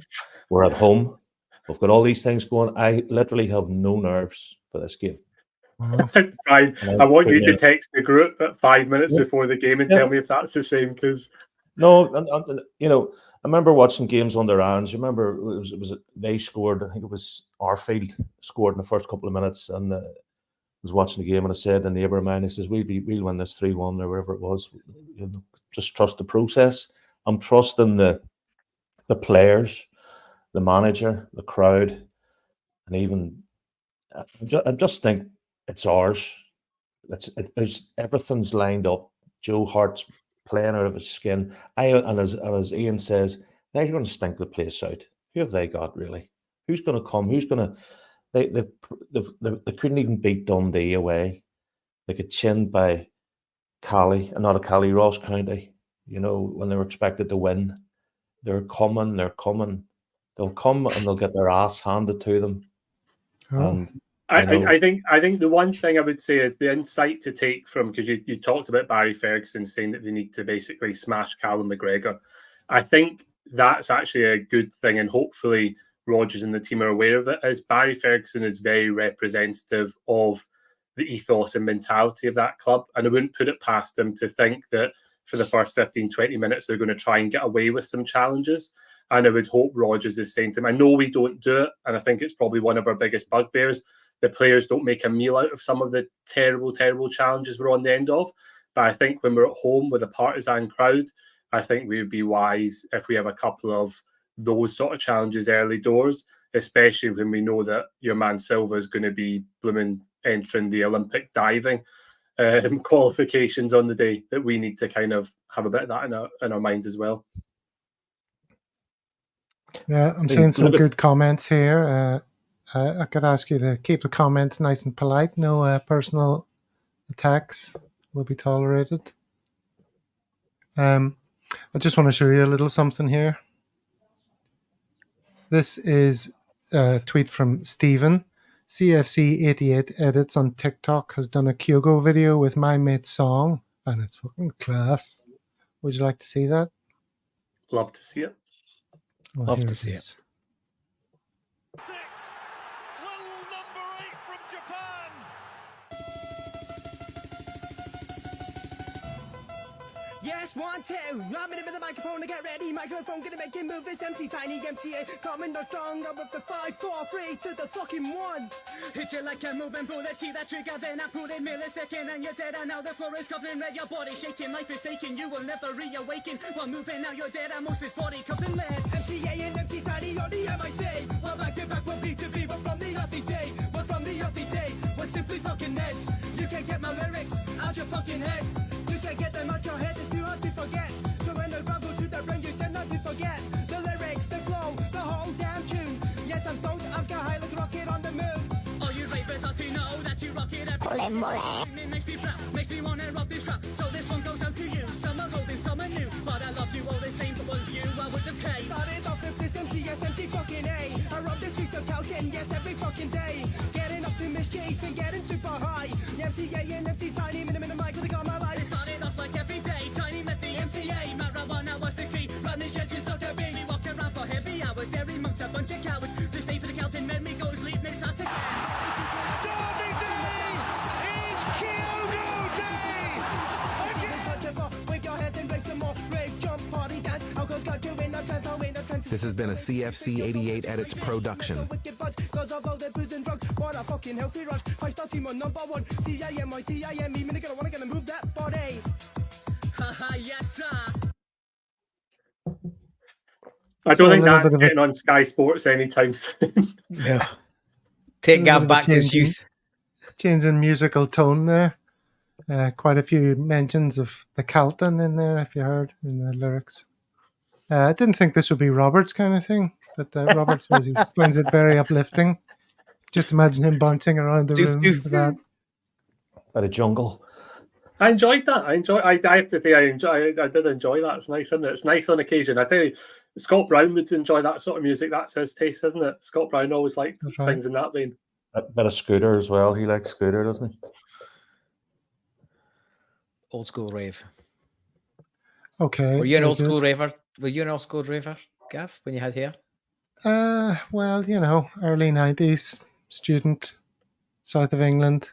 We're at home. We've got all these things going. I literally have no nerves for this game. Fine. I want you to text the group at 5 minutes before the game and tell me if that's the same. Because I remember watching games on their hands. You remember it was they scored. I think it was Arfield scored in the first couple of minutes, and I was watching the game, and I said, the neighbour of mine, he says, we'll win this 3-1 or whatever it was. Just trust the process. I'm trusting the players, the manager, the crowd, and even I just think it's ours. Everything's lined up. Joe Hart's playing out of his skin. As Ian says, they're going to stink the place out. Who have they got really? Who's going to come? Who's going to? They couldn't even beat Dundee away. They got chinned by Ross County. When they were expected to win, they're coming. They'll come and they'll get their ass handed to them. Oh. And I think the one thing I would say is the insight to take from, because you talked about Barry Ferguson saying that they need to basically smash Callum McGregor. I think that's actually a good thing, and hopefully Rodgers and the team are aware of it, as Barry Ferguson is very representative of the ethos and mentality of that club. And I wouldn't put it past him to think that for the first 15, 20 minutes, they're going to try and get away with some challenges. And I would hope Rodgers is saying to him, I know we don't do it, and I think it's probably one of our biggest bugbears. The players don't make a meal out of some of the terrible, terrible challenges we're on the end of. But I think when we're at home with a partisan crowd, I think we would be wise if we have a couple of those sort of challenges early doors, especially when we know that your man Silva is going to be blooming entering the Olympic diving qualifications on the day, that we need to kind of have a bit of that in our minds as well. Yeah, I'm seeing some good comments here. I could ask you to keep the comments nice and polite. No personal attacks will be tolerated. I just want to show you a little something here. This is a tweet from Stephen. CFC88 Edits on TikTok has done a Kyogo video with my mate's song, and it's fucking class. Would you like to see that? Love to see it. Well, Love to see it. Yes, 1, 2. I'm in the microphone to get ready. Microphone gonna make it move. It's empty, tiny MCA. Coming no strong up with the 5, 4, 3 to the fucking 1. Hit you like a moving bullet. See that trigger, then I pull it millisecond, and you're dead. And now the floor is covering red. Your body shaking, life is taking. You will never reawaken. While moving, now you're dead. And most his body covered in lead. MCA and MC tiny on the MIC. Well, back to back, we're B2B. We're from the RCJ. We're from the RCJ. We're simply fucking neds. You can't get my lyrics out your fucking head. You can't get them out your head. It's too hard to forget. So when I travel to the brain, you tend not to forget the lyrics, the flow, the whole damn tune. Yes, I'm stoned. I'm sky high like rocket on the moon. All you ravers ought to know that you rock it every It makes me proud, makes me wanna rock this trap. So this one goes out to you. Some are loathing, some are new, but I love you all the same. To one view, I witness K. Started off with this MCS, MC fucking A. I roam the streets of Calton, yes, every fucking day. Getting up to mischief and getting super high. MCA and MC Tiny, minute mic with the car my life. It started off like every day. Tiny met the MCA, marijuana was the key. Run the sheds, you sucker baby, walk around for heavy hours. Dairy monks, a bunch of cowards. Just stay for the Calton, men we go sleep, they start to Derby Day is Kyogo Day! This has been a CFC 88 Edits production. I So don't a think little that's bit of a- getting on Sky Sports anytime soon. Yeah. Take A little Gav bit of a back to his change in- youth. Change in musical tone there. Quite a few mentions of the Calton in there, if you heard in the lyrics. I didn't think this would be Robert's kind of thing, but Robert says he finds it very uplifting. Just imagine him bouncing around the room with that. Bit of jungle. I enjoyed that. I have to say I did enjoy that. It's nice, isn't it? It's nice on occasion. I tell you, Scott Brown would enjoy that sort of music. That's his taste, isn't it? Scott Brown always liked That's right. things in that vein. A bit of Scooter as well. He likes Scooter, doesn't he? Old school rave. Okay. Were you an very old good. school raver? Were you an old school raver, Gav, when you had hair? Well, you know, early 90s, student, south of England,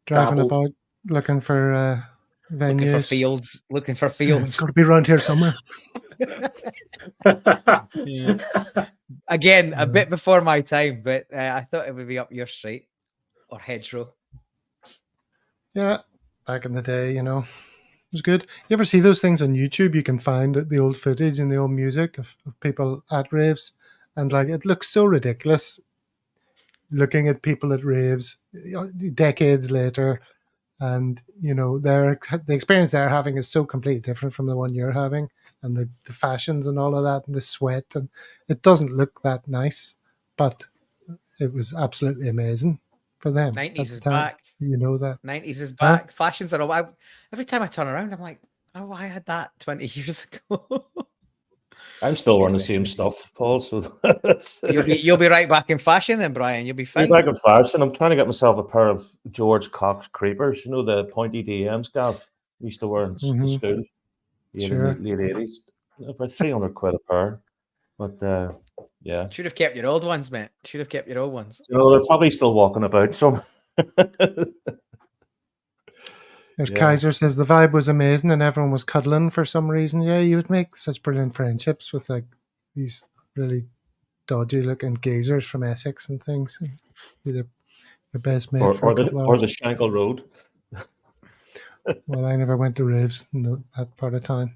driving Dabbled. about looking for venues. Looking for fields. Looking for It's fields. got to be around here somewhere. Again, a bit before my time, but I thought it would be up your street or hedgerow. Yeah, back in the day, you know, it was good. You ever see those things on YouTube? You can find the old footage and the old music of people at raves, and like it looks so ridiculous. Looking at people at raves decades later, and you know, the experience they're having is so completely different from the one you're having, and the fashions and all of that, and the sweat, and it doesn't look that nice, but it was absolutely amazing for them. 90s at the is time. back. You know that. 90s is back. Fashions are all. Every time I turn around, I'm like, oh, I had that 20 years ago. I'm still wearing the same stuff, Paul. So you'll be right back in fashion then, Brian. You'll be fine. back in fashion. I'm trying to get myself a pair of George Cox creepers. You know, the pointy DMs, Gav. We used to wear in Mhm. school. Sure. In the late 80s. About 300 quid a pair. But yeah. Should have kept your old ones, mate. Should have kept your old ones. You know, they're probably still walking about some. There's Yeah. Kaiser says the vibe was amazing and everyone was cuddling for some reason. Yeah, you would make such brilliant friendships with like these really dodgy looking geezers from Essex and things. Be the best mate for a couple or hours. the Shankill Road. Well, I never went to raves in that part of town.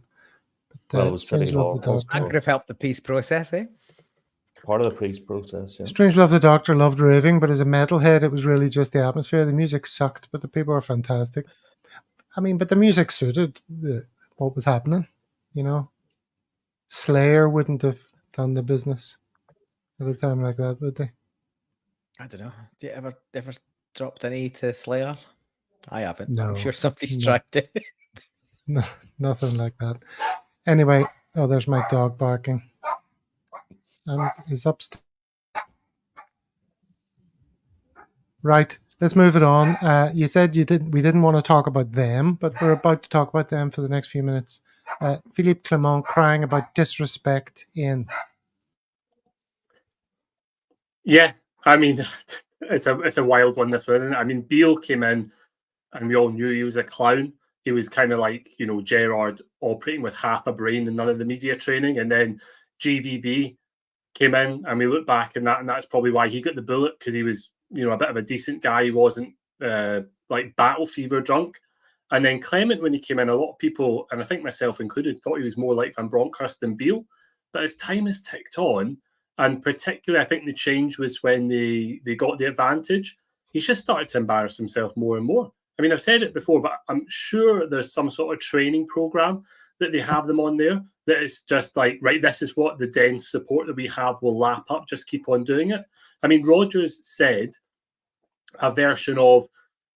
But, Well, it was Strange City Love Hall. the Also. That Doctor. could have helped the peace process, eh? Part of the priest process, yeah. Strange Love the Doctor loved raving, but as a metalhead, it was really just the atmosphere. The music sucked, but the people were fantastic. I mean, but the music suited what was happening, you know. Slayer wouldn't have done the business at a time like that, would they? I don't know. Do you ever dropped any to Slayer? I haven't. No. I'm sure somebody's No. tried to. No, nothing like that. Anyway, oh, there's my dog barking. And he's upstairs. Right, let's move it on. You said we didn't want to talk about them, but we're about to talk about them for the next few minutes. Philippe Clement crying about disrespect in. Yeah, I mean, it's a wild one, this one. Isn't it? I mean, Beale came in, and we all knew he was a clown. He was kind of like, you know, Gerrard operating with half a brain and none of the media training. And then GVB came in, and we look back, and that's probably why he got the bullet, because he was, you know, a bit of a decent guy. He wasn't like battle fever drunk. And then Clement, when he came in, a lot of people, and I think myself included, thought he was more like Van Bronckhorst than Beale. But as time has ticked on, and particularly I think the change was when they got the advantage, he's just started to embarrass himself more and more. I mean, I've said it before, but I'm sure there's some sort of training program that they have them on there that is just like, right, this is what the dense support that we have will lap up, just keep on doing it. I mean, Rodgers said a version of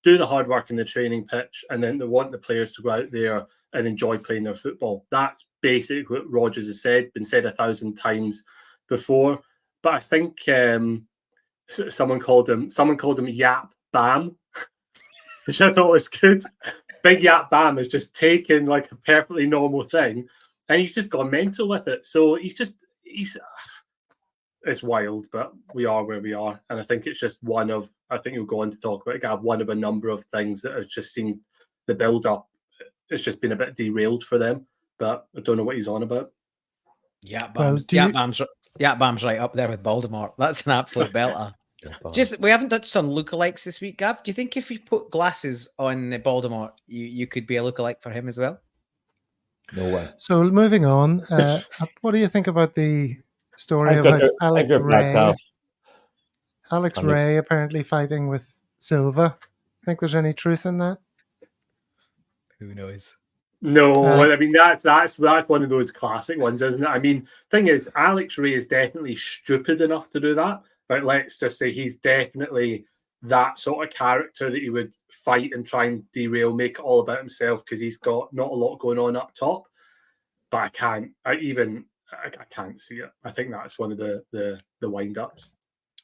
do the hard work in the training pitch, and then they want the players to go out there and enjoy playing their football. That's basically what Rodgers has said, been said 1,000 times before. But I think someone called him Yap Bam, which I thought was good. Big Yap Bam is just taken like a perfectly normal thing, and he's just gone mental with it. So he's it's wild, but we are where we are, and I think it's just one of, I think you'll go on to talk about it, Gav, one of a number of things that has just seen the build up. It's just been a bit derailed for them. but I don't know what he's on about. Yeah, Well, Bam's right up there with Baltimore. That's an absolute belter. We haven't touched on lookalikes this week, Gav. Do you think if you put glasses on Baltimore, you could be a lookalike for him as well? No way. So moving on, what do you think about the story I about think Alex you're back Ray? off. Alex Ray apparently fighting with Silva. Think there's any truth in that? Who knows? No, I mean that's one of those classic ones, isn't it? I mean, thing is, Alex Ray is definitely stupid enough to do that. But let's just say he's definitely that sort of character that he would fight and try and derail, make it all about himself because he's got not a lot going on up top. But I can't see it. I think that's one of the wind ups.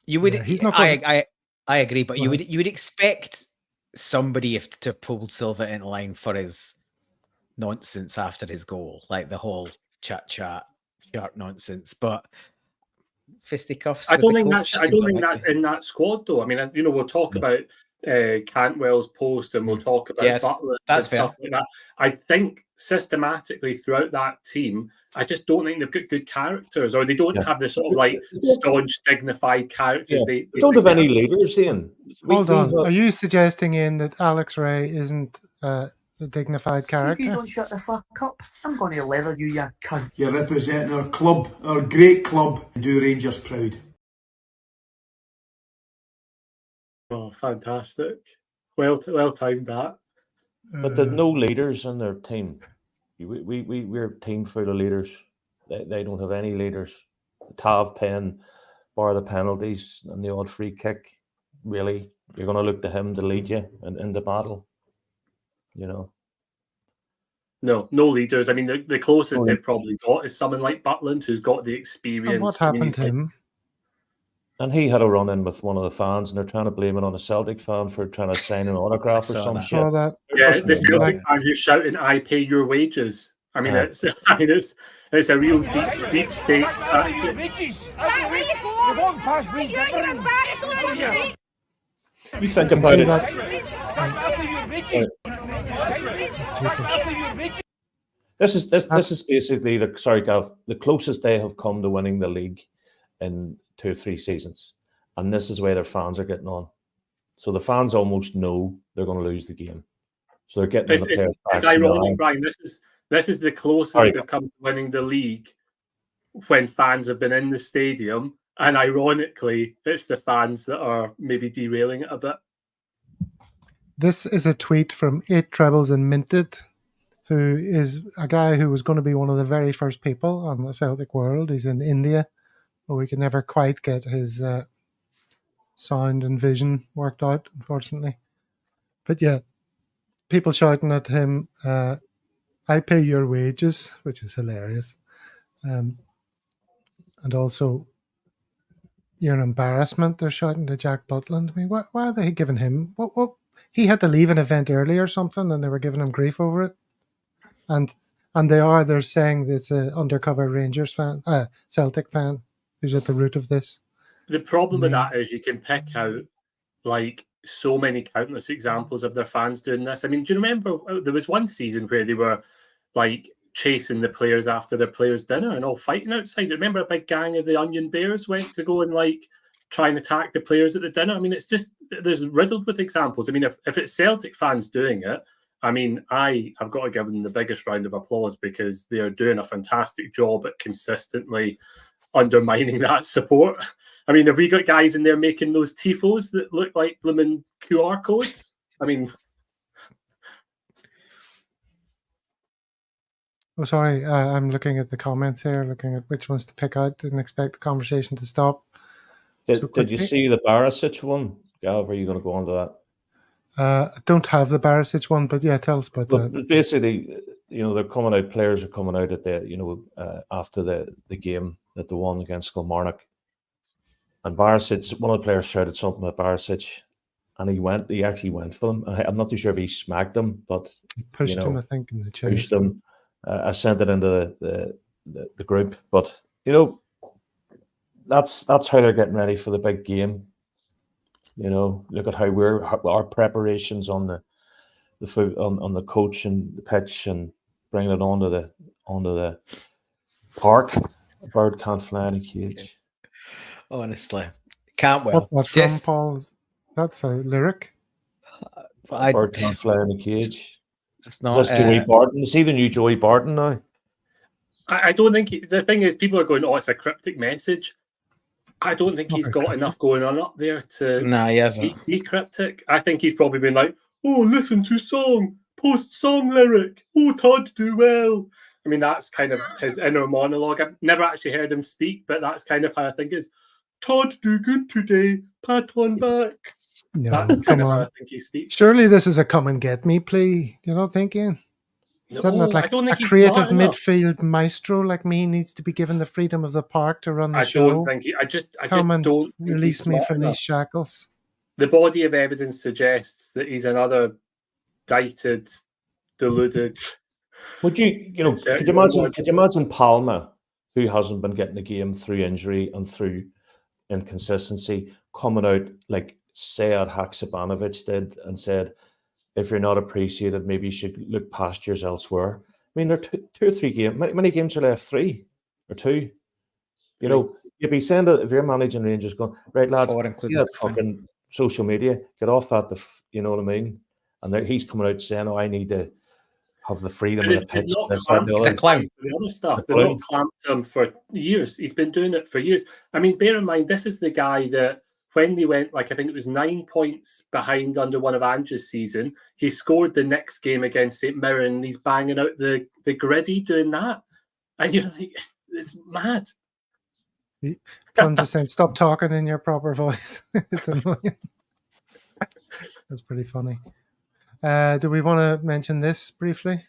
You would. Yeah, he's not going... I agree, but you would expect somebody to pull Silva in line for his nonsense after his goal, like the whole chat sharp nonsense. But fisticuffs. I don't think that's in that squad though. I mean, we'll talk about Cantwell's post and we'll talk about Butler and stuff like that. I think systematically throughout that team, I just don't think they've got good characters, or they don't have the sort of like staunch, dignified characters. They don't have any leaders, Ian. Hold on. Are you suggesting, Ian, that Alex Ray isn't a dignified character? If you don't shut the fuck up, I'm going to leather you, you cunt. You're representing our club, our great club. Do Rangers proud. Oh, fantastic. Well timed that. But there's no leaders in their team. We're a team full of leaders. They don't have any leaders. Tav Penn, bar the penalties and the odd free kick. Really, you're going to look to him to lead you in the battle. No leaders. I mean, the closest they've probably got is someone like Butland, who's got the experience. And what happened to him? And he had a run in with one of the fans, and they're trying to blame it on a Celtic fan for trying to sign an autograph or something. Saw that. Yeah, the Celtic fan who's shouting, "I pay your wages." I mean, it's a real deep state. You think about it. This is basically the closest they have come to winning the league in 2 or 3 seasons, and this is where their fans are getting on. So the fans almost know they're going to lose the game, so they're getting. It's ironic, Brian. This is the closest they've come to winning the league when fans have been in the stadium, and ironically, it's the fans that are maybe derailing it a bit. This is a tweet from 8 Trebles and Minted, who is a guy who was going to be one of the very first people on the Celtic world. He's in India, but we could never quite get his sound and vision worked out, unfortunately. But yeah, people shouting at him, "I pay your wages," which is hilarious. And also, "You're an embarrassment." They're shouting to Jack Butland. I mean, why are they giving him... What? He had to leave an event early or something, and they were giving him grief over it. And they're saying that it's an undercover Rangers fan, Celtic fan, who's at the root of this. The problem with that is you can pick out like so many countless examples of their fans doing this. I mean, do you remember there was one season where they were like chasing the players after their players' dinner and all fighting outside? Remember a big gang of the Onion Bears went to go and like try and attack the players at the dinner? I mean, it's just, there's riddled with examples. I mean, if it's Celtic fans doing it, I mean, I've got to give them the biggest round of applause because they are doing a fantastic job at consistently undermining that support. I mean, have we got guys in there making those tifos that look like blooming QR codes? I mean... Oh, sorry. I'm looking at the comments here, looking at which ones to pick out. Didn't expect the conversation to stop. Did you see the Barisic one? Gav, are you going to go on to that? I don't have the Barisic one, but yeah, tell us about that. Basically, they're coming out. Players are coming out at after the game that they won against Kilmarnock, and Barisic, one of the players shouted something at Barisic, and he actually went for him. I'm not too sure if he smacked him, but he pushed him, I think, in the chest. Pushed him. I sent it into the group, but that's how they're getting ready for the big game. Look at how our preparations on the coach and the pitch and bringing it onto onto the park. A bird can't fly in a cage. Honestly, can't What's well. that from, Just Paul? That's a lyric. A bird can't fly in a cage. It's Is not. this Joey Barton? Is he the new Joey Barton now? I don't think the thing is, people are going, "Oh, it's a cryptic message." I don't think not he's very got cryptic. enough going on up there to Nah, he hasn't. be cryptic. I think he's probably been like, "Oh, listen to song, post song lyric. Oh, Todd, do well." I mean, that's kind of his inner monologue. I've never actually heard him speak, but that's kind of how I think it is. Todd, do good today. Pat on back. No, That's kind come of how on. I think he speaks. Surely this is a come and get me plea. You're not thinking? Is that not No, I like don't a think he's creative smart enough. midfield maestro like me needs to be given the freedom of the park to run the I show? don't think I just Come and don't think he's release me smart from enough. these shackles. The body of evidence suggests that he's another dighted, deluded. Would you It's could you imagine Palma, who hasn't been getting a game through injury and through inconsistency, coming out like Sead Haksabanovic did and said, if you're not appreciated, maybe you should look pastures elsewhere. I mean, there are two or three games. Many games are left? 3 or 2. You know, you'd be saying that if you're managing Rangers, going, right, lads, 4 see including that fucking social media, get off that, you know what I mean? And he's coming out saying, oh, I need to have the freedom of the pitch. He's a clown. The other stuff. They've not clamped him for years. He's been doing it for years. I mean, bear in mind, this is the guy that when they went, like, I think it was 9 points behind under one of Ange's season, he scored the next game against St. Mirren and he's banging out the griddy doing that. And you're like, it's mad. I'm just saying, stop talking in your proper voice. It's annoying. That's pretty funny. Do we want to mention this briefly?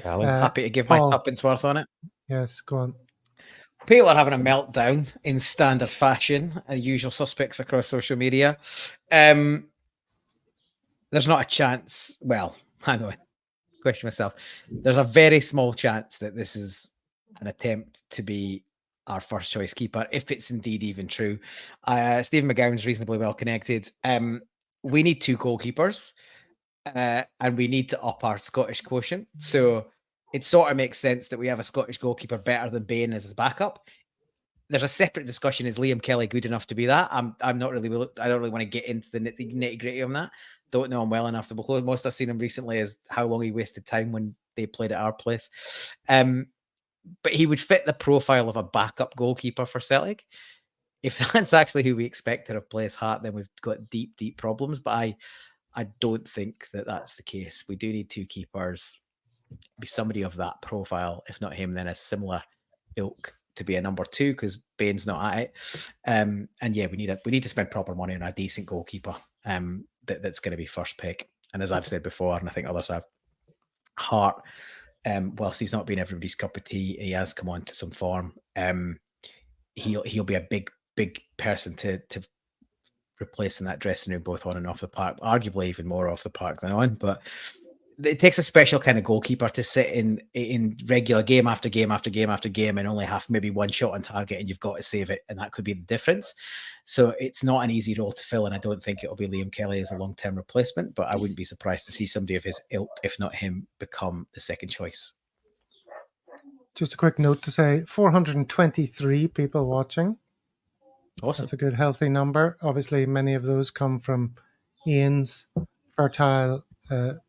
Happy to give Paul. my tuppence worth on it. Yes, go on. People are having a meltdown in standard fashion, usual suspects across social media. There's not a chance. Well, hang on. Question myself. There's a very small chance that this is an attempt to be our first choice keeper, if it's indeed even true. Stephen McGowan's reasonably well connected. We need 2 goalkeepers, and we need to up our Scottish quotient. So it sort of makes sense that we have a Scottish goalkeeper better than Bain as his backup. There's a separate discussion: is Liam Kelly good enough to be that? I'm not really. I don't really want to get into the nitty gritty on that. Don't know him well enough. The most I've seen him recently is how long he wasted time when they played at our place. But he would fit the profile of a backup goalkeeper for Celtic. If that's actually who we expect to replace Hart, then we've got deep problems. But I don't think that that's the case. We do need 2 keepers. Be somebody of that profile. If not him, then a similar ilk to be a number 2 because Bain's not at it. And yeah, we need to spend proper money on a decent goalkeeper that's going to be first pick. And as I've said before, and I think others have, Hart, whilst he's not been everybody's cup of tea, he has come on to some form. He'll be a big person to replace in that dressing room, both on and off the park, arguably even more off the park than on. But it takes a special kind of goalkeeper to sit in regular game after game after game after game and only have maybe 1 shot on target, and you've got to save it, and that could be the difference. So it's not an easy role to fill, and I don't think it'll be Liam Kelly as a long-term replacement, but I wouldn't be surprised to see somebody of his ilk, if not him, become the second choice. Just a quick note to say 423 people watching. Awesome. That's a good, healthy number. Obviously, many of those come from Ian's fertile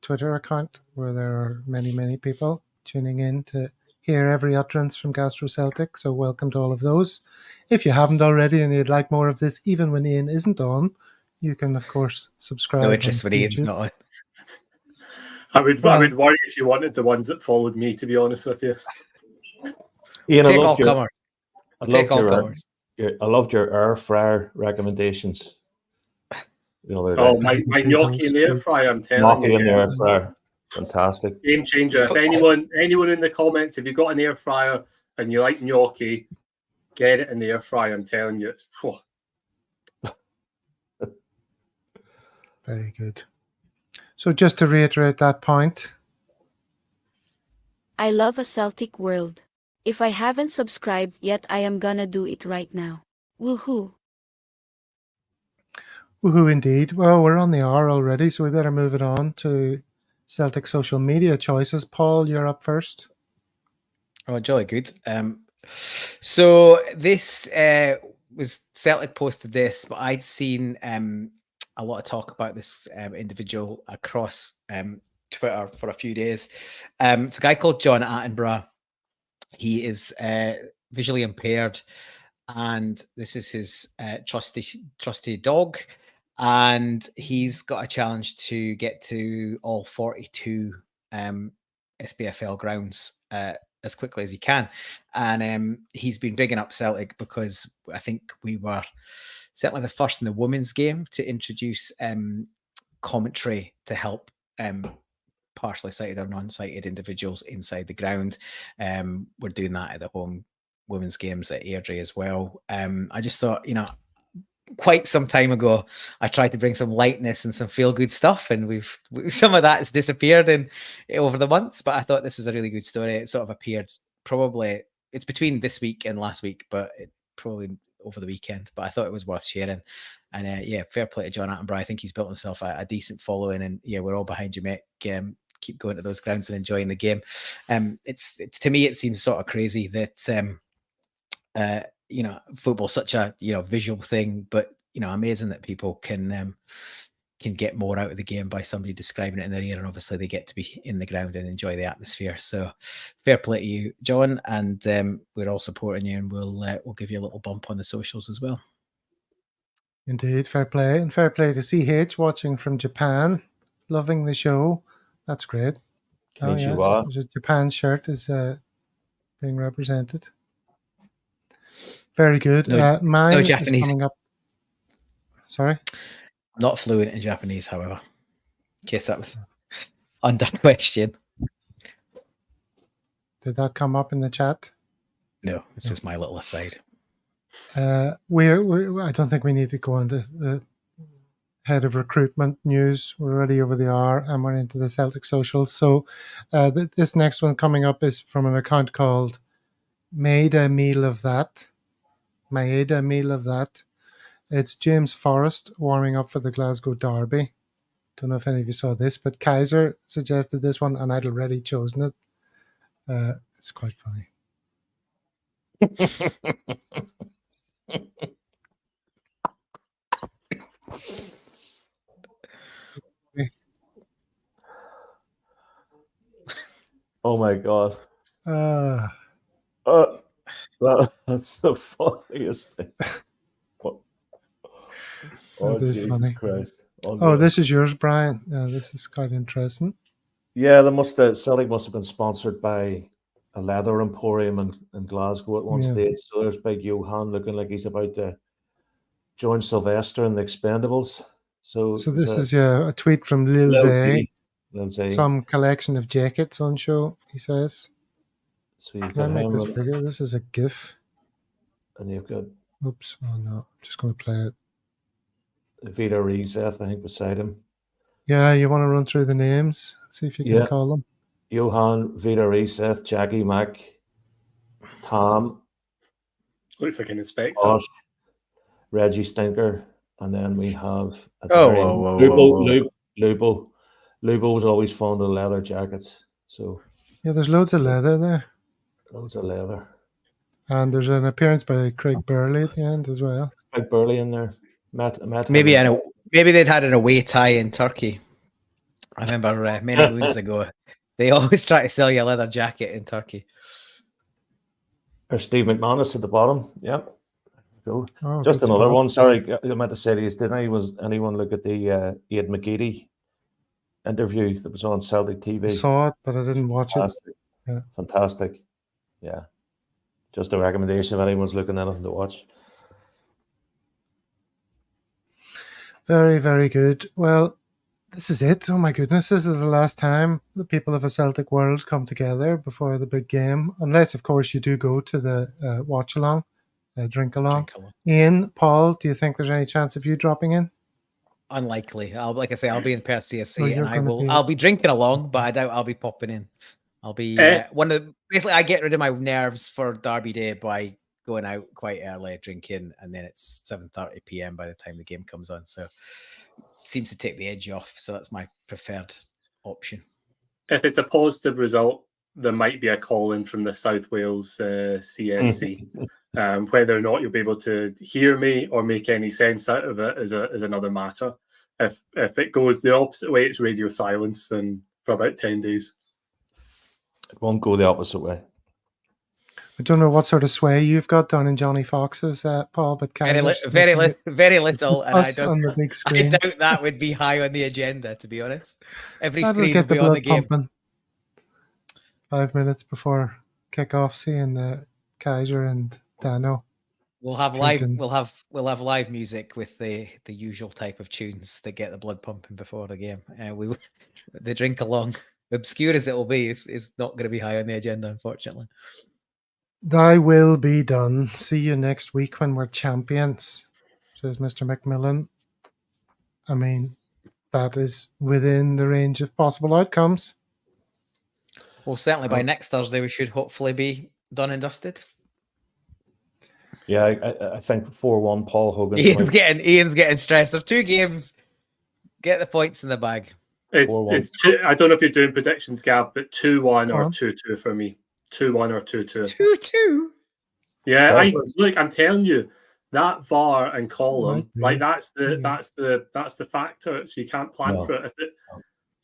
Twitter account, where there are many people tuning in to hear every utterance from Gastro Celtic. So welcome to all of those. If you haven't already and you'd like more of this, even when Ian isn't on, you can, of course, subscribe. No interest when Ian's not on. I would worry if you wanted the ones that followed me, to be honest with you. Ian, take all comers. Take all comers. I loved your air fryer recommendations. Oh, my gnocchi in the air fryer, I'm telling you. Gnocchi in the air fryer. Fantastic. Game changer. If anyone in the comments, if you've got an air fryer and you like gnocchi, get it in the air fryer. I'm telling you, it's very good. So just to reiterate that point, I love a Celtic world. If I haven't subscribed yet, I am gonna do it right now. Woohoo! Woohoo indeed. Well, we're on the hour already, so we better move it on to Celtic social media choices. Paul, you're up first. Oh, jolly good. So this was Celtic posted this, but I'd seen a lot of talk about this individual across Twitter for a few days. It's a guy called John Attenborough. He is visually impaired, and this is his trusty dog. And he's got a challenge to get to all 42 SPFL grounds as quickly as he can. And he's been bigging up Celtic because I think we were certainly the first in the women's game to introduce commentary to help partially sighted or non-sighted individuals inside the ground. We're doing that at the home women's games at Airdrie as well. I just thought, quite some time ago, I tried to bring some lightness and some feel-good stuff, and some of that has disappeared over the months. But I thought this was a really good story. It sort of appeared it's between this week and last week, but it probably over the weekend. But I thought it was worth sharing. And fair play to John Attenborough. I think he's built himself a decent following, and we're all behind you, mate. Keep going to those grounds and enjoying the game. It's to me, it seems sort of crazy that football's such a visual thing, but amazing that people can get more out of the game by somebody describing it in their ear, and obviously they get to be in the ground and enjoy the atmosphere. So fair play to you, John, and we're all supporting you, and we'll give you a little bump on the socials as well. Indeed, fair play, and fair play to CH watching from Japan, loving the show. That's great. Konnichiwa. Yes, the Japan shirt is being represented. Very good. Mine is coming up. Sorry? I'm not fluent in Japanese, however, in case that was under question. Did that come up in the chat? No, it's just my little aside. I don't think we need to go on the head of recruitment news. We're already over the hour, and we're into the Celtic social. So this next one coming up is from an account called Made a Meal of That. It's James Forrest warming up for the Glasgow Derby. Don't know if any of you saw this, but Kaiser suggested this one, and I'd already chosen it. It's quite funny. Oh my God. That's the funniest thing. Oh, Jesus funny. Christ. Oh, this is yours, Brian. This is quite interesting. Yeah, Celtic must have been sponsored by a leather emporium in Glasgow at one stage. So there's big Johan looking like he's about to join Sylvester in the Expendables. So this is a tweet from Lil Zay. Some collection of jackets on show, he says. So you've Can got I make this bigger? This is a GIF. And you've got... Oops. Oh, no. I'm just going to play it. Vida Reeseth, I think, beside him. Yeah, you want to run through the names? See if you can call them. Johan, Vida Reeseth, Jackie Mack, Tom. Looks like an inspector. Josh, Reggie Stinker, and then we have... Lubo. Lubo was always fond of leather jackets. So yeah, there's loads of leather there. Loads of leather. And there's an appearance by Craig Burley at the end as well. Craig Burley in there. Maybe they'd had an away tie in Turkey. I remember many moons ago, they always try to sell you a leather jacket in Turkey. Or Steve McManus at the bottom. Yep. Go. Oh, just another one. Sorry, I meant to say this. Didn't I? Was anyone look at the Ian McGeady interview that was on Celtic TV? I saw it, but I didn't watch it. Yeah. Fantastic. Yeah. Just a recommendation if anyone's looking at it to watch. Very, very good. Well, this is it. Oh my goodness, this is the last time the people of a Celtic world come together before the big game. Unless, of course, you do go to the watch-along, drink-along. Ian, Paul, do you think there's any chance of you dropping in? Unlikely. Like I say, I'll be in Perth CSC, and I'll be drinking along, but I doubt I'll be popping in. I'll be basically I get rid of my nerves for Derby Day by going out quite early, drinking, and then it's 7:30 p.m. by the time the game comes on. So it seems to take the edge off. So that's my preferred option. if it's a positive result, there might be a call in from the South Wales CSC. Whether or not you'll be able to hear me or make any sense out of it is another matter. If it goes the opposite way, it's radio silence and for about 10 days. It won't go the opposite way. I don't know what sort of sway you've got down in Johnny Fox's, Paul, but Very, Kaiser's very little, and us on the big I screen. doubt that would be high on the agenda, to be honest. Every That'll screen will get the be on blood the game. pumping. 5 minutes before kickoff, seeing Kaiser and Dano. We'll have live. Drinking. We'll have live music with the usual type of tunes that get the blood pumping before the game. The drink along, obscure as it will be, is not going to be high on the agenda, unfortunately. Thy will be done. See you next week when we're champions, says Mr. McMillan. I mean, that is within the range of possible outcomes. Well, certainly by next Thursday, we should hopefully be done and dusted. Yeah, I think 4-1 Paul Hogan. Ian's getting stressed. There's 2 games. Get the points in the bag. It's I don't know if you're doing predictions, Gav, but 2-1 or 2-2 for me. 2-1 or 2-2. 2-2. Yeah, I'm telling you, that VAR and column, like that's the factor. So you can't plan for it.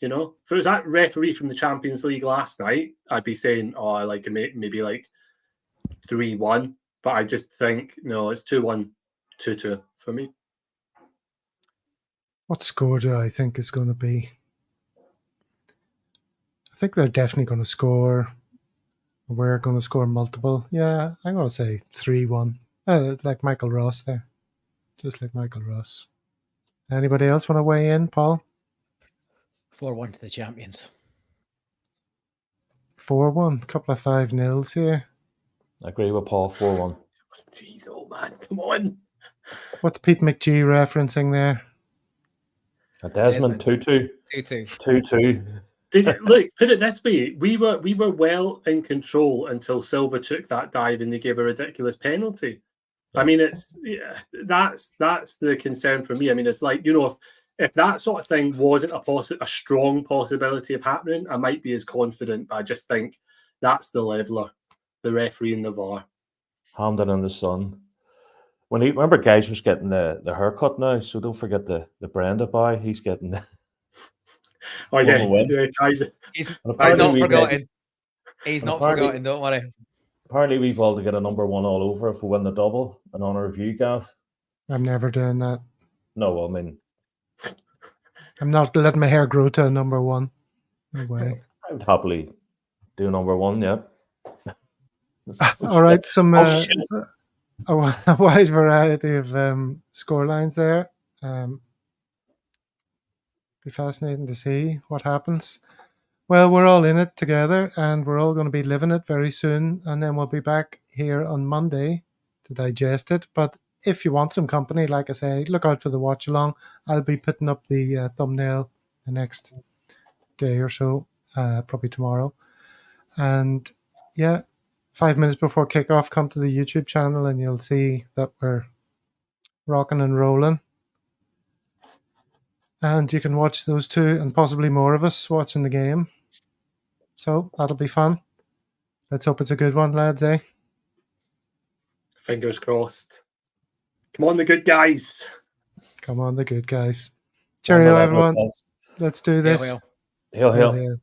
If it was that referee from the Champions League last night, I'd be saying, I like maybe like 3-1. But I just think no, it's 2-1, 2-2 for me. What score do I think is going to be? I think they're definitely going to score. We're going to score multiple. Yeah, I'm going to say 3-1. Like Michael Ross there. Just like Michael Ross. Anybody else want to weigh in, Paul? 4-1 to the champions. 4-1. Couple of 5-0s here. I agree with Paul, 4-1. Jeez, oh man, come on. What's Pete McGee referencing there? Desmond, 2-2. 2-2. Look, put it this way: we were well in control until Silva took that dive and they gave a ridiculous penalty. I mean, that's the concern for me. I mean, it's like, if that sort of thing wasn't a strong possibility of happening, I might be as confident. But I just think that's the leveler, the referee and the VAR. Hamden in the sun. Remember, Geyser's getting the haircut now, so don't forget the brendanrodgers. He's getting the. Oh yeah, Kaiser. He's not forgotten. He's not forgotten. Don't worry. Apparently, we've all to get a number 1 all over if we win the double in honour of you, Gav. I'm never doing that. No, I mean, I'm not letting my hair grow to a number 1. No way. I would happily do number 1. Yeah. All right, some a wide variety of score lines there. Be fascinating to see what happens. Well, we're all in it together, and we're all going to be living it very soon, and then we'll be back here on Monday to digest it. But if you want some company, like I say, look out for the watch along. I'll be putting up the thumbnail the next day or so, probably tomorrow. And yeah, 5 minutes before kickoff, come to the YouTube channel and you'll see that we're rocking and rolling. And you can watch those 2 and possibly more of us watching the game. So that'll be fun. Let's hope it's a good one, lads, eh? Fingers crossed. Come on, the good guys. Come on, the good guys. Cheerio, everyone. Let's do this. Hail, hail.